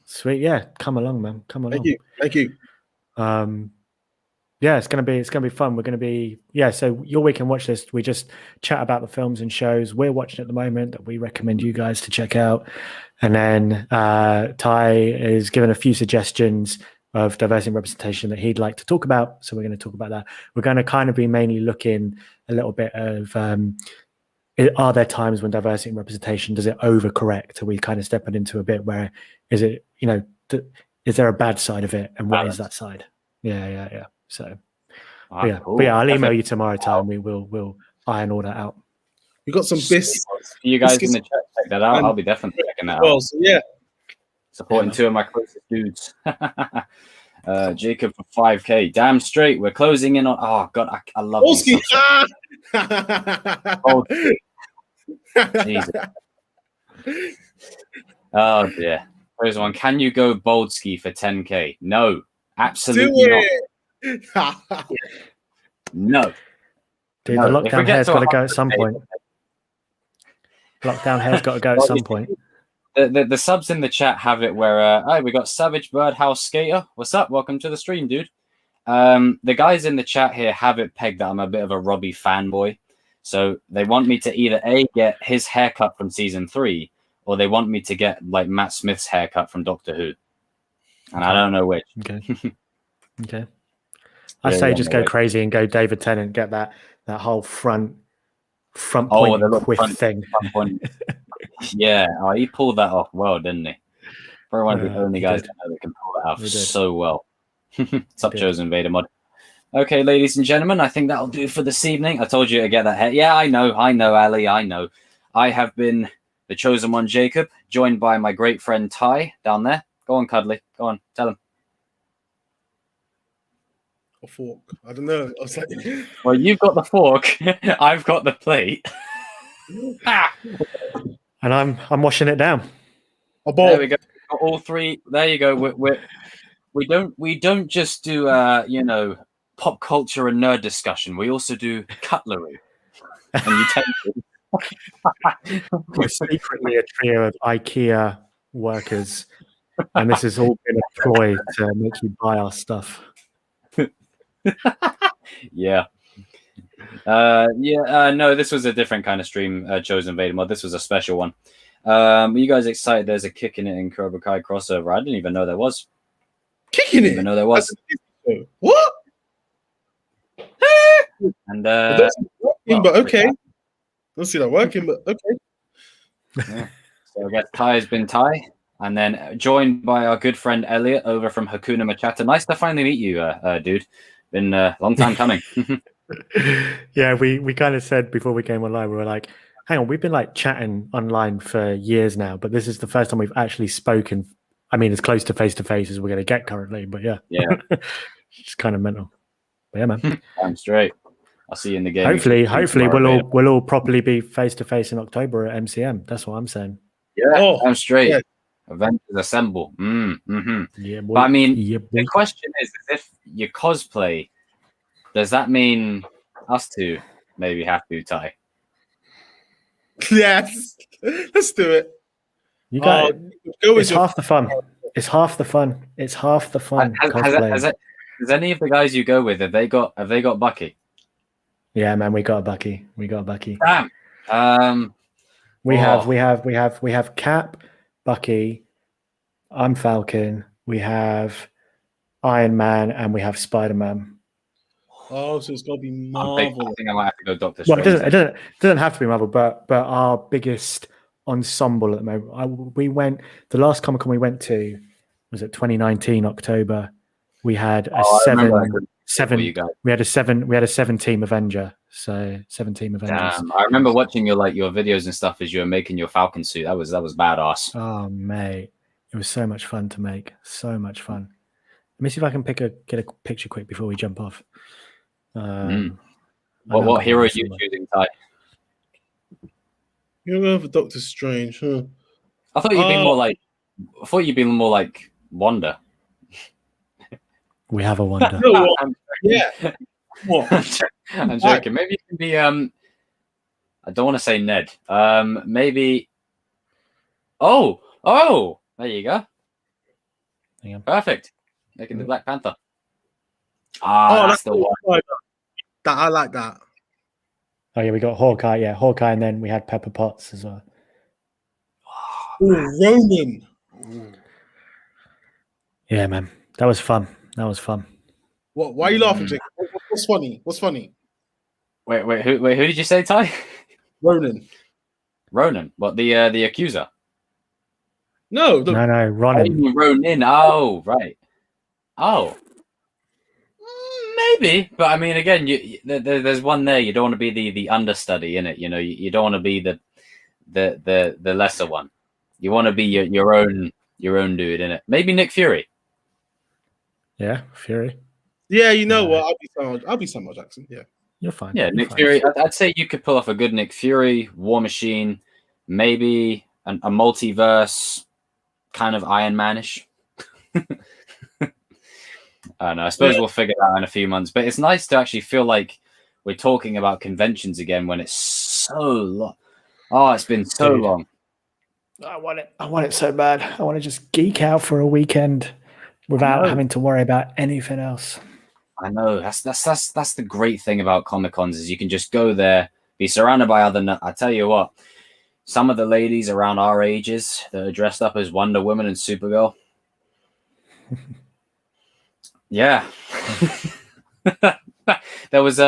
Sweet, yeah. Come along, man. Come along.
Thank you.
Yeah, it's gonna be fun. We're gonna be So your weekend watch list, we just chat about the films and shows we're watching at the moment that we recommend you guys to check out, and then Ty is given a few suggestions of diversity and representation that he'd like to talk about. So we're going to talk about that. We're going to kind of be mainly looking a little bit of are there times when diversity and representation, does it overcorrect? Are we kind of stepping into a bit where is it, is there a bad side of it, and what is that side? Yeah. So, cool. But yeah, I'll email you tomorrow, Ty, and we'll iron all that out.
We got some biscuits.
You guys in the chat, check that out. I'll be definitely checking that out.
So yeah,
supporting two of my closest dudes. Jacob for 5K. Damn straight. We're closing in on. Oh god, I love you. Jesus. Oh dear. Here's one. Can you go Boldski for 10K? No, absolutely not. No.
Dude, the lockdown hair's got to go at some point. Lockdown hair's got to go at some point.
The subs in the chat have it where we got Savage Birdhouse Skater. What's up? Welcome to the stream, dude. The guys in the chat here have it pegged that I'm a bit of a Robbie fanboy. So they want me to either get his haircut from season 3, or they want me to get like Matt Smith's haircut from Doctor Who. And I don't know which.
Okay. I say just go crazy and go David Tennant, get that whole front point quiff thing.
Yeah, he pulled that off well, didn't he? For one of the only guys that know that can pull that off so well. What's up, Chosen Vader Mod? Okay, ladies and gentlemen, I think that'll do for this evening. I told you to get that hair. Yeah, I know, Ali, I know. I have been the chosen one, Jacob, joined by my great friend Ty down there. Go on, Cuddly. Go on, tell him.
A fork. I don't know. I was like,
well, you've got the fork. I've got the plate.
And I'm washing it down.
There we go. All three. There you go. We don't just do pop culture and nerd discussion. We also do cutlery and utensils.
We're secretly a trio of IKEA workers, and this has all been a ploy to make you buy our stuff.
Yeah. No, this was a different kind of stream, Chosen Vader Mod. This was a special one. Are you guys excited there's a Kicking It in Cobra Kai crossover? I didn't even know there was.
Kicking It?
I didn't even know there was.
What?
And
but okay. Don't see that working, but okay.
Yeah. So I guess Ty has been Ty, and then joined by our good friend Elliot over from Hakuna Machatter. Nice to finally meet you, dude. Been a long time coming.
Yeah, we kind of said before we came online, we were like, hang on, we've been like chatting online for years now, but this is the first time we've actually spoken. I mean, as close to face as we're going to get currently, but yeah. It's kind of mental. But yeah, man.
I'm straight. I'll see you in the game.
Hopefully we'll all properly be face to face in October at MCM. That's what I'm saying.
Yeah, I'm straight. Yeah. Avengers assemble.
Yeah, boy.
But I mean, the question is if you cosplay, does that mean us two maybe have to Ty?
Yes, let's do it.
You got it. It's half the fun. It's half the fun. It's half the fun.
Has any of the guys you go with have they got Bucky?
Yeah, man, we got Bucky.
Damn.
We have Cap, Bucky. I'm Falcon. We have Iron Man, and we have Spider-Man.
Oh, so it's got to be Marvel.
I think I might have to go Doctor Strange.
Well, it doesn't have to be Marvel, but our biggest ensemble at the moment. We went the last Comic-Con we went to was it 2019 October. We had a seven. We had a seven team Avenger. So 7 team Avengers.
Damn, I remember watching your videos and stuff as you were making your Falcon suit. That was badass.
Oh mate, it was so much fun to make. So much fun. Let me see if I can get a picture quick before we jump off.
What hero are you choosing, Ty?
You're going for Doctor Strange, huh?
I thought you'd be more like. I thought you'd be more like Wanda.
We have a Wanda.
Yeah. What?
I'm joking. Maybe you can be. I don't want to say Ned. Maybe. Oh, there you go. Perfect. Making the Black Panther. That's the one.
That I like that.
Oh yeah, we got Hawkeye. Yeah, Hawkeye, and then we had Pepper Potts as well.
Ooh, Ronan.
Yeah, man, that was fun.
What? Why are you laughing, Jake? What's funny?
Wait. Who did you say, Ty?
Ronan.
What, the accuser?
No,
Ronan.
Ronin. Oh, right. Oh, maybe. But I mean, again, there's one there. You don't want to be the understudy in it. You know, you don't want to be the lesser one. You want to be your own dude in it. Maybe Nick Fury.
Yeah, Fury.
Yeah, you know what? I'll be Samuel Jackson. Yeah,
you're fine.
Yeah, Nick Fury. I'd say you could pull off a good Nick Fury, War Machine, maybe a multiverse kind of Iron Man-ish. I don't know. I suppose we'll figure that out in a few months. But it's nice to actually feel like we're talking about conventions again when it's so long. Oh, it's been so long.
I want it so bad. I want to just geek out for a weekend without having to worry about anything else.
I know. That's the great thing about Comic-Cons is you can just go there, be surrounded by other. I tell you what, some of the ladies around our ages that are dressed up as Wonder Woman and Supergirl. Yeah. There was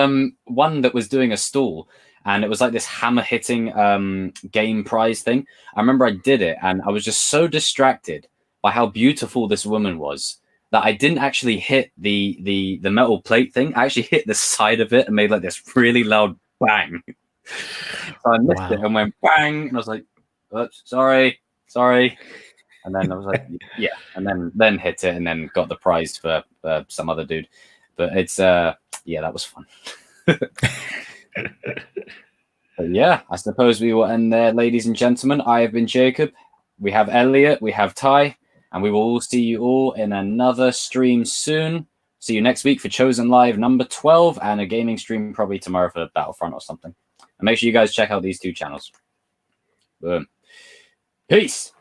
one that was doing a stall, and it was like this hammer hitting game prize thing. I remember I did it, and I was just so distracted by how beautiful this woman was that I didn't actually hit the metal plate thing. I actually hit the side of it and made like this really loud bang. So I missed it and went bang, and I was like, oops, sorry. And then I was like, yeah, and then hit it and then got the prize for some other dude. But it's yeah, that was fun. But yeah, I suppose we will end there, ladies and gentlemen. I have been Jacob. We have Elliot. We have Ty. And we will all see you all in another stream soon. See you next week for Chosen Live number 12 and a gaming stream probably tomorrow for Battlefront or something. And make sure you guys check out these two channels. Boom. Peace.